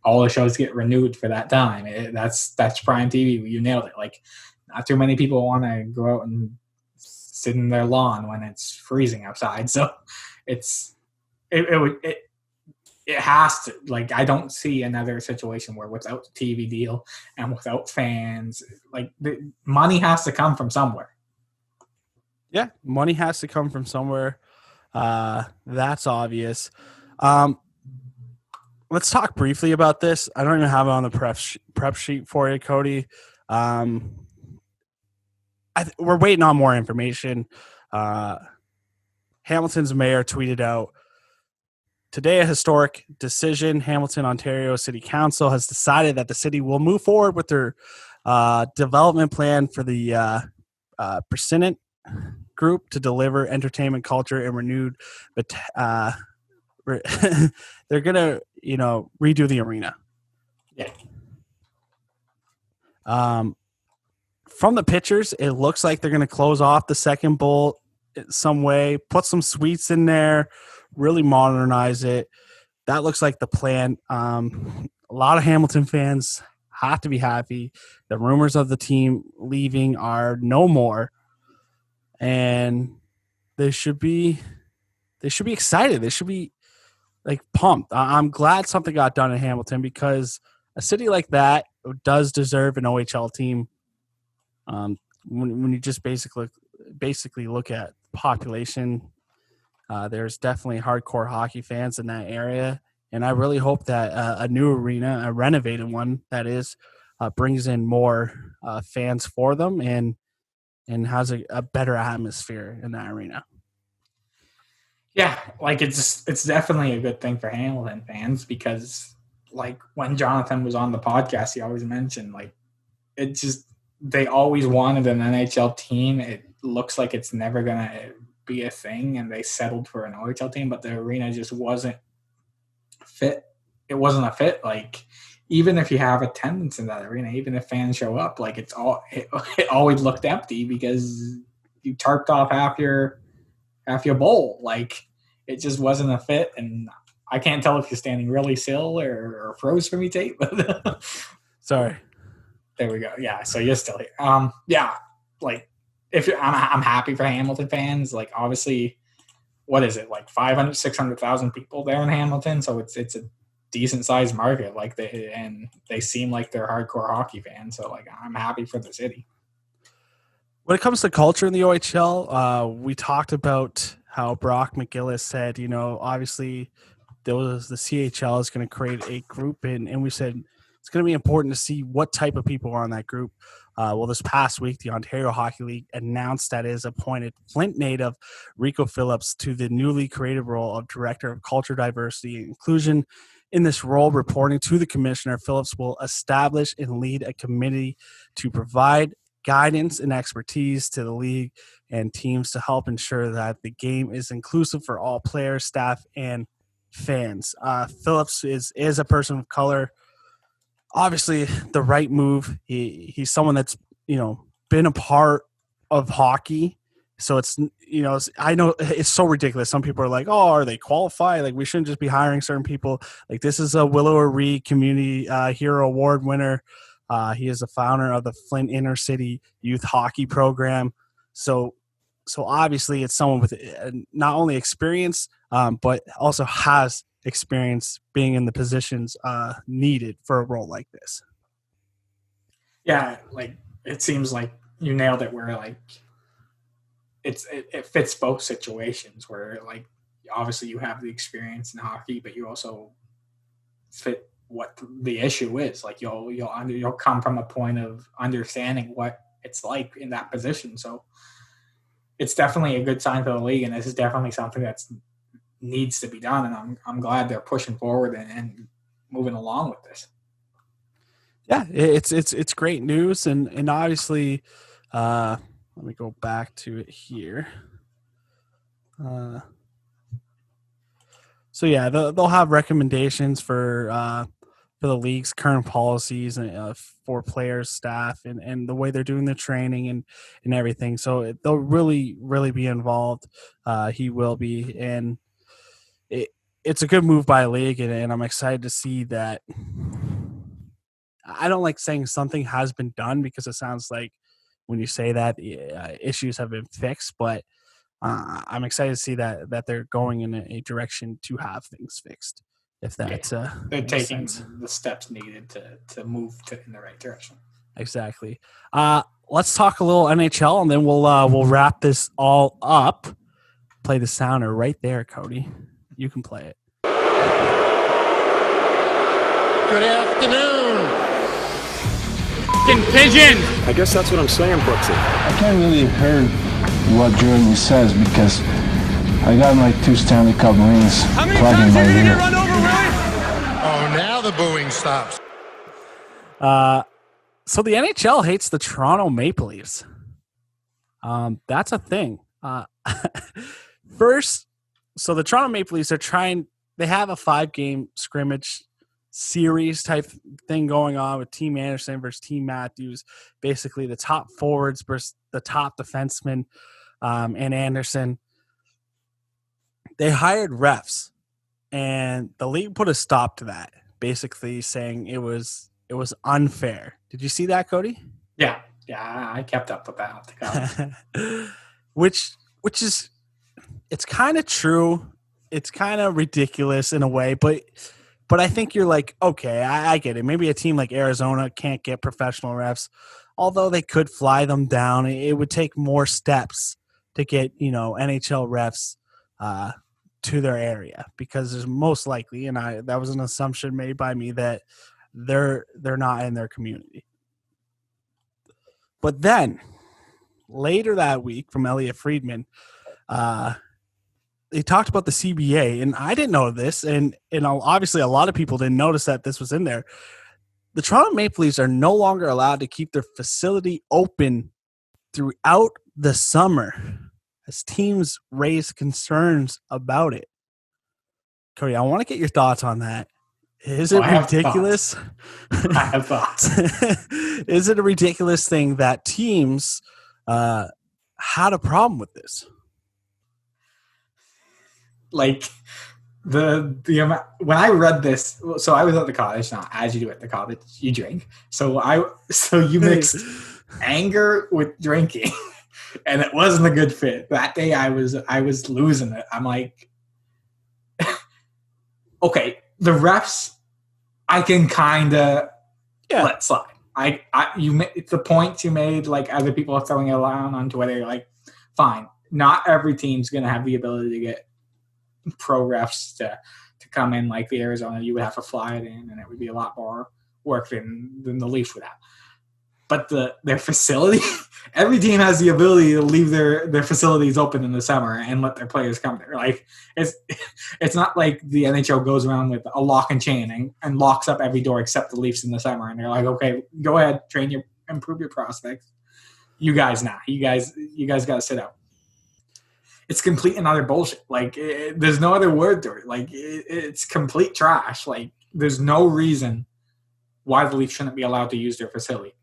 all the shows get renewed for that time. That's prime TV. You nailed it. Like, not too many people want to go out and sit in their lawn when it's freezing outside. So it's it has to, like, I don't see another situation where without the TV deal and without fans, like the money has to come from somewhere. Yeah, money has to come from somewhere. That's obvious. Let's talk briefly about this. I don't even have it on the prep sheet for you, Cody. We're waiting on more information. Hamilton's mayor tweeted out, "Today, a historic decision. Hamilton, Ontario City Council has decided that the city will move forward with their development plan for the Precinct Group to deliver entertainment, culture, and renewed. But they're gonna, redo the arena." Yeah. From the pictures, it looks like they're gonna close off the second bowl some way, put some suites in there, really modernize it. That looks like the plan. A lot of Hamilton fans have to be happy. The rumors of the team leaving are no more, and they should be excited. They should be like pumped. I'm glad something got done in Hamilton because a city like that does deserve an OHL team. When you just basically look at population, there's definitely hardcore hockey fans in that area, and I really hope that a new arena, a renovated one that is, brings in more fans for them and has a better atmosphere in that arena. Yeah, like it's definitely a good thing for Hamilton fans because, like, when Jonathan was on the podcast, he always mentioned like it just they always wanted an NHL team. It looks like it's never gonna be a thing, and they settled for an OHL team, but the arena just wasn't fit. It wasn't a fit. Like, even if you have attendance in that arena, even if fans show up, like it always looked empty because you tarped off half your bowl. Like, it just wasn't a fit, and I can't tell if you're standing really still or froze for me, Tate. But sorry. There we go. Yeah, so you're still here. Yeah, like I'm happy for Hamilton fans. Like, obviously, what is it, like 500, 600,000 people there in Hamilton? So it's a decent sized market. Like they seem like they're hardcore hockey fans. So like I'm happy for the city. When it comes to culture in the OHL, we talked about how Brock McGillis said, obviously the CHL is going to create a group, and we said it's going to be important to see what type of people are on that group. Well, this past week, the Ontario Hockey League announced that it has appointed Flint native Rico Phillips to the newly created role of Director of Culture, Diversity, and Inclusion. In this role, reporting to the commissioner, Phillips will establish and lead a committee to provide guidance and expertise to the league and teams to help ensure that the game is inclusive for all players, staff, and fans. Phillips is a person of color. Obviously, the right move. He's someone that's been a part of hockey. So I know it's so ridiculous. Some people are like, "Oh, are they qualified? Like we shouldn't just be hiring certain people." Like this is a Willow O'Ree Community Hero Award winner. He is the founder of the Flint Inner City Youth Hockey Program. So obviously it's someone with not only experience, but also has experience being in the positions needed for a role like this. Yeah, like it seems like you nailed it. Where like it fits both situations. Where like obviously you have the experience in hockey, but you also fit what the issue is. Like you'll come from a point of understanding what it's like in that position. So it's definitely a good sign for the league, and this is definitely something that needs to be done. And I'm glad they're pushing forward and moving along with this. Yeah, it's great news, and obviously, let me go back to it here. So yeah, they'll have recommendations for the league's current policies and for players, staff, and the way they're doing the training and everything. So they'll really be involved. He will be, and it's a good move by a league, and I'm excited to see that. I don't like saying something has been done because it sounds like when you say that issues have been fixed, but I'm excited to see that they're going in a direction to have things fixed. If that's they're taking the steps needed to move in the right direction. Exactly. Let's talk a little NHL, and then we'll wrap this all up. Play the sounder right there, Cody. You can play it. Good afternoon. Pigeon. I guess that's what I'm saying, Brooksy. I can't really hear what Jordan says because I got my 2 Stanley Cup rings. How many times are you going to get run over, Willie? Oh, now the booing stops. So the NHL hates the Toronto Maple Leafs. That's a thing. First, so the Toronto Maple Leafs are they have a 5-game scrimmage series type thing going on with Team Anderson versus Team Matthews, basically the top forwards versus the top defensemen, and Anderson. They hired refs, and the league put a stop to that, basically saying it was unfair. Did you see that, Cody? Yeah, I kept up with that. which is, it's kind of true. It's kind of ridiculous in a way, but I think you're like, okay, I get it. Maybe a team like Arizona can't get professional refs, although they could fly them down. It would take more steps to get, NHL refs to their area, because there's most likely, and that was an assumption made by me, that they're not in their community. But then later that week from Elliot Friedman, they talked about the CBA, and I didn't know this, and obviously a lot of people didn't notice that this was in there. The Toronto Maple Leafs are no longer allowed to keep their facility open throughout the summer as teams raise concerns about it. Cody, I want to get your thoughts on that. Is it ridiculous? I have thoughts. Is it a ridiculous thing that teams had a problem with this? Like the amount, when I read this, so I was at the cottage. Now, as you do at the cottage, you drink. So you mixed anger with drinking, and it wasn't a good fit. That day, I was losing it. I'm like, okay, the refs, I can kind of let slide. The points you made, like other people are throwing it around on Twitter, like, fine. Not every team's gonna have the ability to get pro refs to come in like the Arizona. You would have to fly it in, and it would be a lot more work than the Leafs would have. But their facility, every team has the ability to leave their facilities open in the summer and let their players come there. Like it's not like the NHL goes around with a lock and chain and locks up every door except the Leafs in the summer, and they're like, okay, go ahead, improve your prospects. You guys now. You guys got to sit out. it's complete and utter bullshit. Like, there's no other word to it. Like, it's complete trash. Like, there's no reason why the Leafs shouldn't be allowed to use their facility.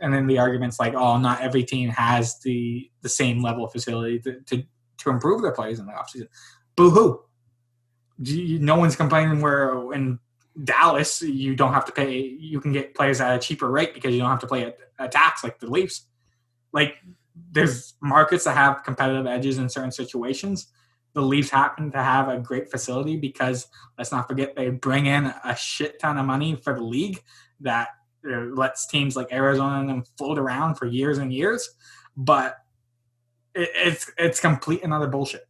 And then the argument's like, oh, not every team has the same level of facility to improve their players in the offseason. Boo-hoo. No one's complaining where in Dallas you don't have to pay. You can get players at a cheaper rate because you don't have to pay a tax like the Leafs. Like, there's markets that have competitive edges in certain situations. The Leafs happen to have a great facility because, let's not forget, they bring in a shit ton of money for the league that lets teams like Arizona and them float around for years and years. But it's complete and utter bullshit.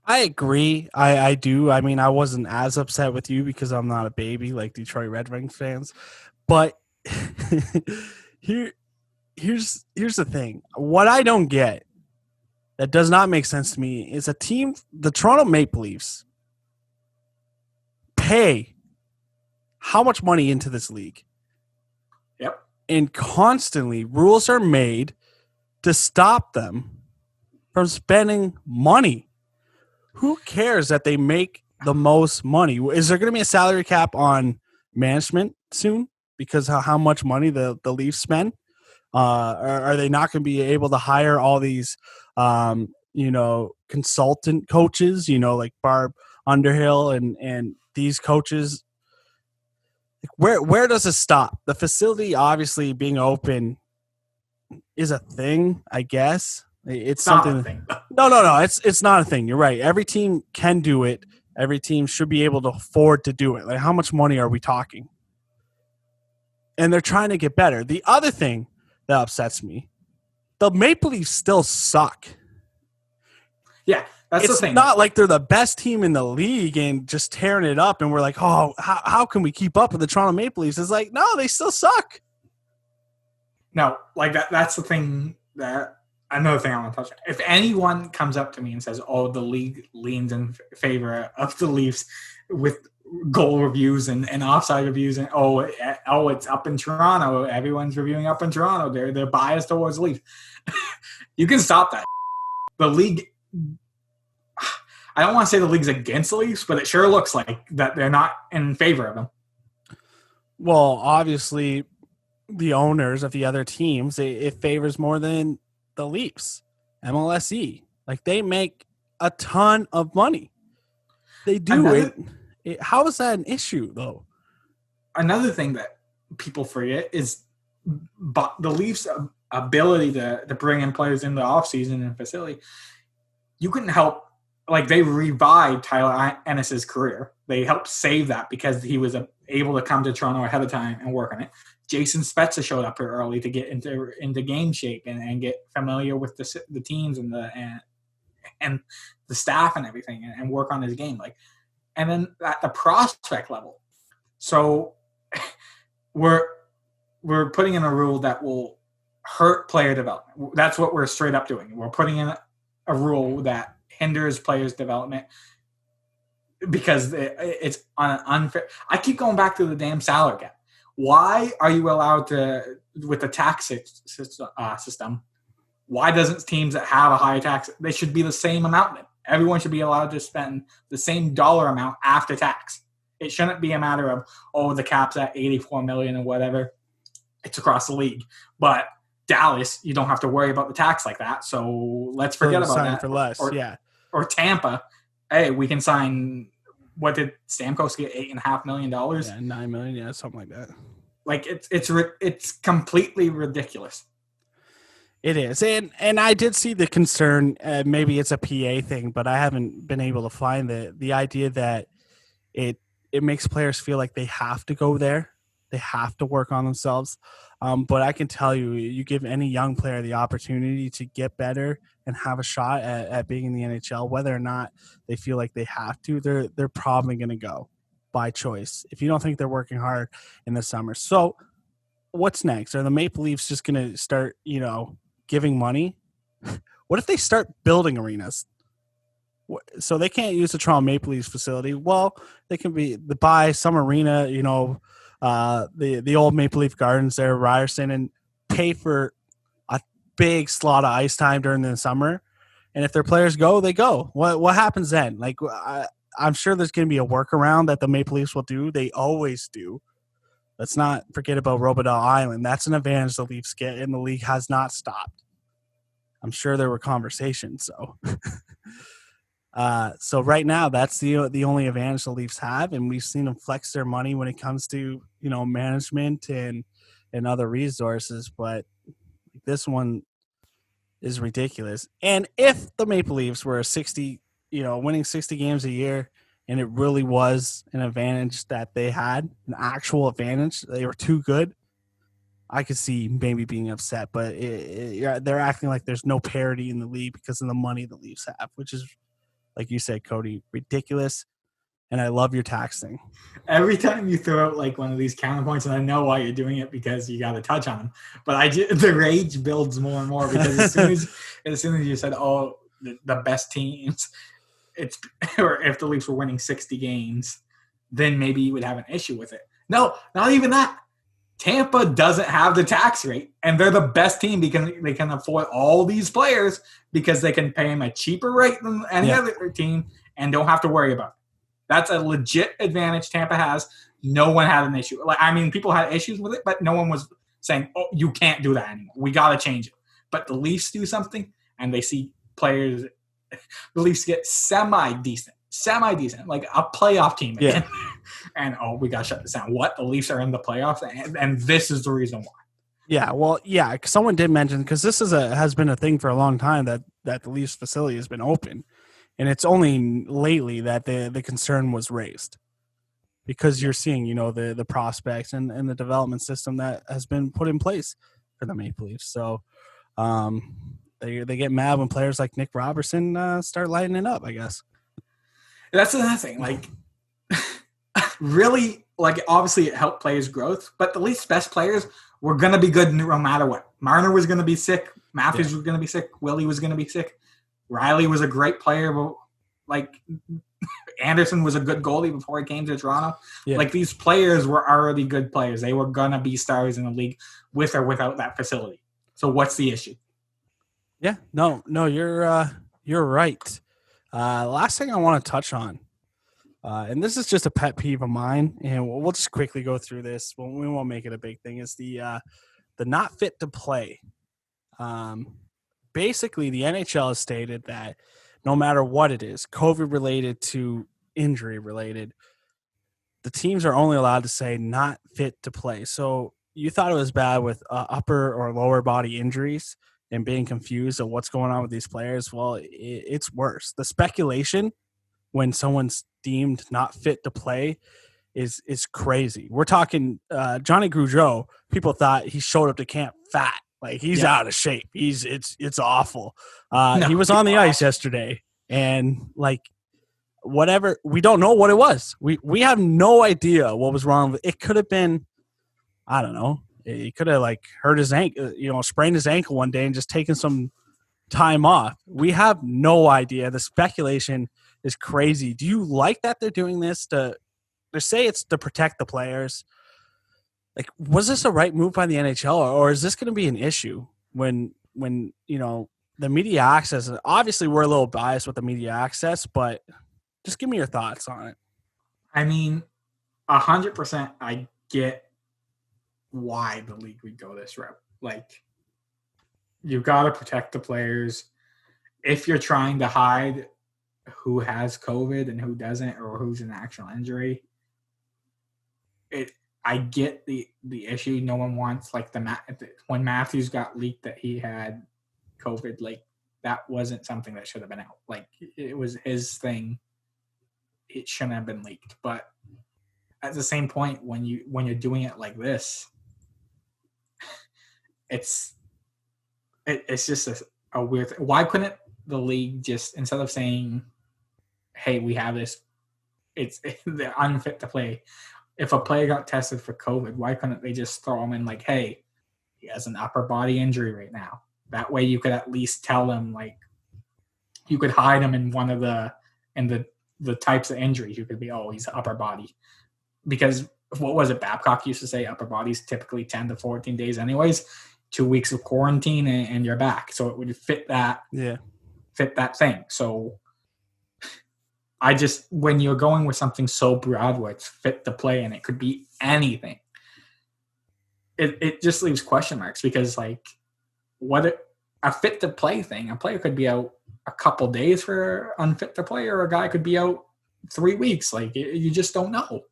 I agree. I do. I mean, I wasn't as upset with you because I'm not a baby like Detroit Red Wings fans. But here's the thing. What I don't get that does not make sense to me is a team, the Toronto Maple Leafs, pay how much money into this league? Yep. And constantly rules are made to stop them from spending money. Who cares that they make the most money? Is there going to be a salary cap on management soon because how much money the Leafs spend? Are they not going to be able to hire all these, consultant coaches, like Barb Underhill and these coaches? Where does it stop? The facility obviously being open is a thing, I guess. It's something. Not a thing. No. It's not a thing. You're right. Every team can do it. Every team should be able to afford to do it. Like, how much money are we talking? And they're trying to get better. The other thing that upsets me, the Maple Leafs still suck. Yeah, that's the thing. It's not like they're the best team in the league and just tearing it up, and we're like, oh, how can we keep up with the Toronto Maple Leafs? It's like, no, they still suck. No, like that's the thing that another thing I want to touch on. If anyone comes up to me and says, oh, the league leans in favor of the Leafs with goal reviews and offside reviews, and it's up in Toronto, everyone's reviewing up in Toronto, they're biased towards the Leafs. You can stop that. The league, I don't want to say the league's against the Leafs, but it sure looks like that they're not in favor of them. Well, obviously the owners of the other teams, it favors more than the Leafs. MLSE, like, they make a ton of money. They do. How is that an issue, though? Another thing that people forget is the Leafs' ability to bring in players in the offseason and facility. You couldn't help, like, they revived Tyler Ennis's career. They helped save that because he was able to come to Toronto ahead of time and work on it. Jason Spezza showed up here early to get into game shape and get familiar with the teams and the staff and everything and work on his game. Like, and then at the prospect level. So we're putting in a rule that will hurt player development. That's what we're straight up doing. We're putting in a rule that hinders players' development because it's on an unfair. I keep going back to the damn salary cap. Why are you allowed to, with the tax system, why doesn't teams that have a higher tax, they should be the same amount then? Everyone should be allowed to spend the same dollar amount after tax. It shouldn't be a matter of, the cap's at $84 million or whatever. It's across the league. But Dallas, you don't have to worry about the tax like that. So let's forget about that. For less, yeah. Or Tampa, hey, we can sign. What did Stamkos get? $8.5 million? Yeah, $9 million, yeah, something like that. Like, it's completely ridiculous. It is, and I did see the concern. Maybe it's a PA thing, but I haven't been able to find the idea that it makes players feel like they have to go there, they have to work on themselves. But I can tell you, you give any young player the opportunity to get better and have a shot at being in the NHL, whether or not they feel like they have to, they're probably going to go by choice. If you don't think they're working hard in the summer. So what's next? Are the Maple Leafs just going to start, giving money? What if they start building arenas? So they can't use the Toronto Maple Leafs facility. Well, they can buy some arena, the old Maple Leaf Gardens there, Ryerson, and pay for a big slot of ice time during the summer And if their players go, they go. What happens then? Like, I'm sure there's going to be a workaround that the Maple Leafs will do. They always do. Let's not forget about Robidoux Island. That's an advantage the Leafs get, and the league has not stopped. I'm sure there were conversations. So right now, that's the only advantage the Leafs have, and we've seen them flex their money when it comes to management and other resources. But this one is ridiculous. And if the Maple Leafs were winning 60 games a year, and it really was an advantage that they had, an actual advantage, they were too good, I could see maybe being upset. But they're acting like there's no parity in the league because of the money the Leafs have, which is, like you said, Cody, ridiculous. And I love your taxing. Every time you throw out like one of these counterpoints, and I know why you're doing it because you got to touch on them, but the rage builds more and more because as soon as you said, "Oh, the best teams," or if the Leafs were winning 60 games, then maybe you would have an issue with it. No, not even that. Tampa doesn't have the tax rate, and they're the best team because they can afford all these players because they can pay them a cheaper rate than any other team and don't have to worry about it. That's a legit advantage Tampa has. No one had an issue. People had issues with it, but no one was saying, "Oh, you can't do that anymore. We got to change it." But the Leafs do something, and they see players. The Leafs get semi-decent, like a playoff team again. Yeah. And, we got to shut this down. What? The Leafs are in the playoffs, and this is the reason why. Yeah, well, yeah, someone did mention, because this has been a thing for a long time that the Leafs facility has been open. And it's only lately that the concern was raised, because you're seeing, the prospects and the development system that has been put in place for the Maple Leafs. So they get mad when players like Nick Robertson start lighting it up, I guess. That's another thing. Like, really, like, obviously it helped players' growth, but the Leafs' best players were going to be good no matter what. Marner was going to be sick. Matthews was going to be sick. Willie was going to be sick. Riley was a great player, but like Anderson was a good goalie before he came to Toronto. Yeah. Like, these players were already good players. They were going to be stars in the league with or without that facility. So what's the issue? Yeah, no, you're right. Last thing I want to touch on, and this is just a pet peeve of mine, and we'll just quickly go through this. We won't make it a big thing. Is the not fit to play. Basically, the NHL has stated that no matter what it is, COVID-related to injury-related, the teams are only allowed to say not fit to play. So you thought it was bad with upper or lower body injuries and being confused of what's going on with these players. Well, it's worse. The speculation when someone's deemed not fit to play is crazy. We're talking Johnny Gaudreau. People thought he showed up to camp fat. Like, he's out of shape. It's awful. He was on the ice yesterday, and like, whatever, we don't know what it was. We have no idea what was wrong with it. It could have been, I don't know. He could have like hurt his ankle, sprained his ankle one day and just taken some time off. We have no idea. The speculation is crazy. Do you like that they're doing this to say it's to protect the players? Like, was this a right move by the NHL, or is this going to be an issue when the media access? Obviously, we're a little biased with the media access, but just give me your thoughts on it. I mean, 100%. I get why the league would go this route. Like, you've got to protect the players. If you're trying to hide who has COVID and who doesn't, or who's an actual injury, I get the issue. No one wants, like, when Matthews got leaked that he had COVID, like, that wasn't something that should have been out. Like, it was his thing. It shouldn't have been leaked. But at the same point, when you're doing it like this, it's just a weird thing. Why couldn't the league just, instead of saying, hey, we have this, they're unfit to play. If a player got tested for COVID, why couldn't they just throw him in like, hey, he has an upper body injury right now? That way you could at least tell them, like, you could hide him in one of the types of injuries. You could be, oh, he's upper body. Because what was it? Babcock used to say upper body's typically 10 to 14 days anyways, 2 weeks of quarantine and you're back. So it would fit that fit that thing. So when you're going with something so broad where it's fit to play and it could be anything, it just leaves question marks because like a fit to play thing, a player could be out a couple days for unfit to play, or a guy could be out 3 weeks. Like you just don't know.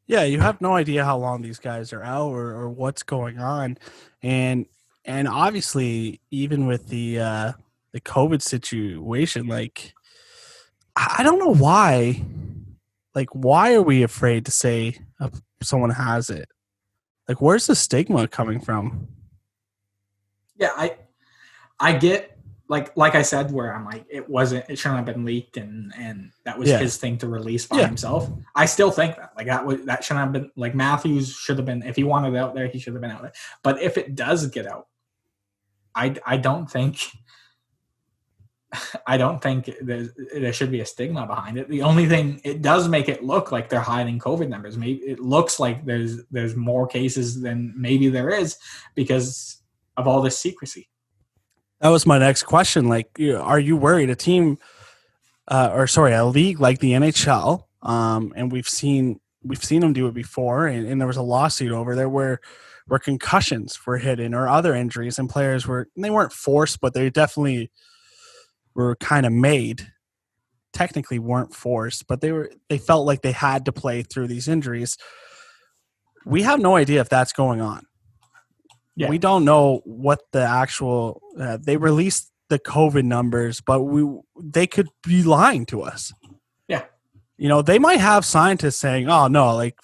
Yeah, you have no idea how long these guys are out or what's going on, and obviously even with the COVID situation, like I don't know why. Like, why are we afraid to say someone has it? Like, where's the stigma coming from? Yeah, I get like I said, where I'm like, it shouldn't have been leaked, and that was his thing to release by himself. I still think that shouldn't have been, like, Matthews should have been, if he wanted it out there, he should have been out there. But if it does get out, I don't think there should be a stigma behind it. The only thing, it does make it look like they're hiding COVID numbers. Maybe it looks like there's more cases than maybe there is because of all this secrecy. That was my next question. Like, are you worried a league like the NHL, and we've seen them do it before, and there was a lawsuit over there where concussions were hidden or other injuries, and players they weren't forced, but they definitely were kind of made. Technically weren't forced, but they felt like they had to play through these injuries. We have no idea if that's going on. Yeah. We don't know what the actual they released the COVID numbers, but they could be lying to us. Yeah. They might have scientists saying, oh, no, like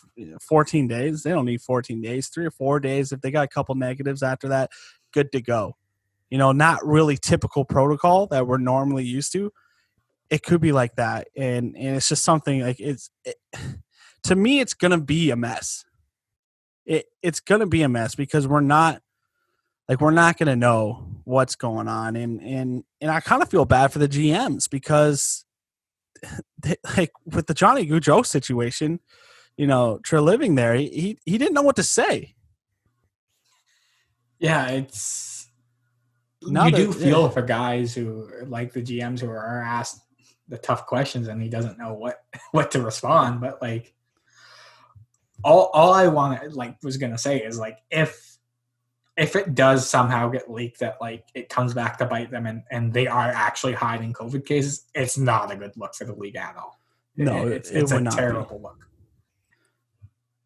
14 days. They don't need 14 days, 3 or 4 days. If they got a couple negatives after that, good to go. Not really typical protocol that we're normally used to. It could be like that. And it's just something like to me, it's going to be a mess. It's going to be a mess because we're not going to know what's going on. And I kind of feel bad for the GMs because like with the Johnny Gaudreau situation, Treliving there, he didn't know what to say. Yeah, you do feel for guys who, like the GMs, who are asked the tough questions and he doesn't know what to respond. But like, all I was gonna say is, like, if it does somehow get leaked that, like, it comes back to bite them and they are actually hiding COVID cases, it's not a good look for the league at all. No, it's a terrible look.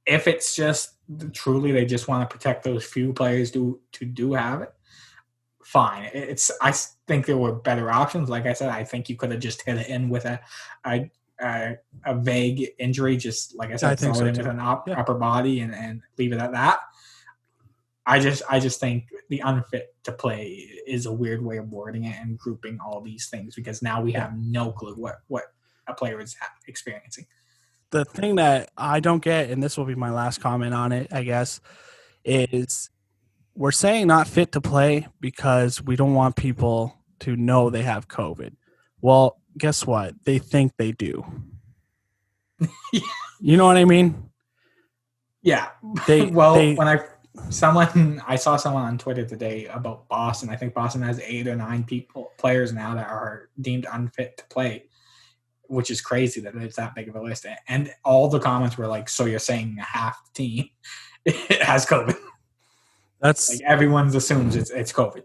If it's just truly they just want to protect those few players to do have it, fine. I think there were better options. Like I said, I think you could have just hit it in with a vague injury, just like I said, throw it in with an upper body and leave it at that. I just think the unfit to play is a weird way of wording it and grouping all these things, because now we have no clue what a player is experiencing. The thing that I don't get, and this will be my last comment on it, I guess, is we're saying not fit to play because we don't want people to know they have COVID. Well, guess what? They think they do. You know what I mean? Yeah. I saw someone on Twitter today about Boston. I think Boston has 8 or 9 players now that are deemed unfit to play, which is crazy that it's that big of a list. And all the comments were like, so you're saying half the team has COVID? That's like, everyone assumes it's COVID.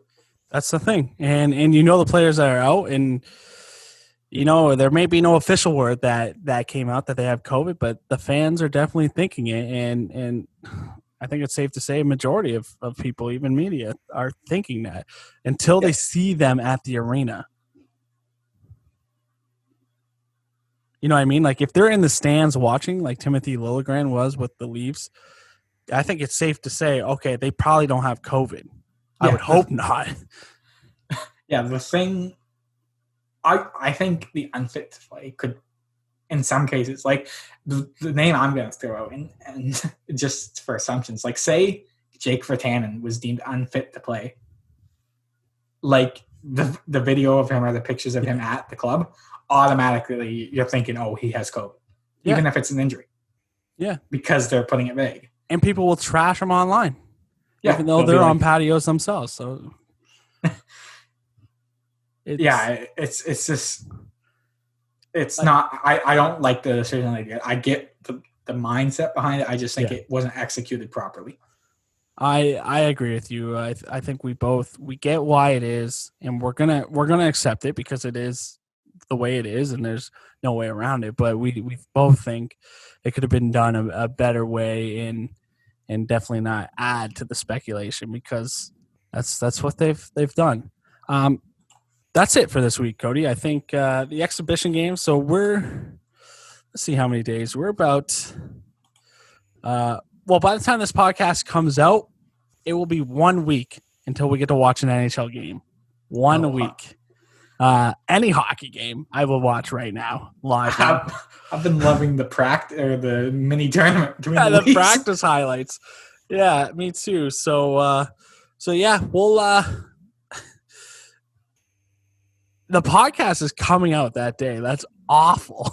That's the thing. And the players that are out, and there may be no official word that came out that they have COVID, but the fans are definitely thinking it. And I think it's safe to say a majority of people, even media, are thinking that until they see them at the arena. You know what I mean? Like, if they're in the stands watching, like Timothy Liljegren was with the Leafs, I think it's safe to say, okay, they probably don't have COVID. I would hope not. Yeah, the thing, I think the unfit to play could, in some cases, like the name I'm going to throw out, and just for assumptions, like, say Jake Virtanen was deemed unfit to play. Like, the video of him or the pictures of him at the club, automatically you're thinking, oh, he has COVID, even if it's an injury. Yeah. Because they're putting it vague. And people will trash him online. Yeah. Even though they're on patios themselves. So It's just it's not. I don't like the decision they did. I get the mindset behind it. I just think it wasn't executed properly. I agree with you. I think we get why it is, and we're gonna accept it because it is the way it is, and there's no way around it. But we both think it could have been done a better way, and definitely not add to the speculation because that's what they've done. That's it for this week, Cody. I think the exhibition game. So let's see how many days we're about. Well, by the time this podcast comes out, it will be 1 week until we get to watch an NHL game. 1 week. Any hockey game I will watch right now live. I've been loving the mini tournament. The practice highlights. Yeah, me too. So yeah, we'll. The podcast is coming out that day. That's awful.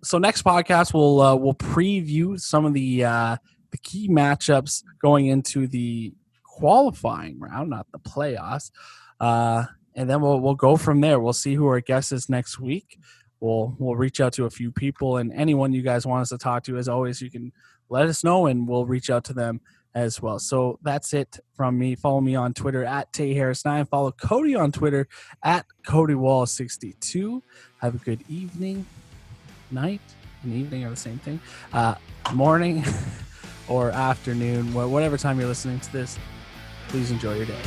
So next podcast we'll preview some of the key matchups going into the qualifying round, not the playoffs. And then we'll go from there. We'll see who our guest is next week. We'll reach out to a few people, and anyone you guys want us to talk to, as always, you can let us know, and we'll reach out to them as well. So that's it from me. Follow me on Twitter at TayHarris9. Follow Cody on Twitter at CodyWall62. Have a good evening, night, and evening are the same thing. Morning or afternoon, whatever time you're listening to this. Please enjoy your day.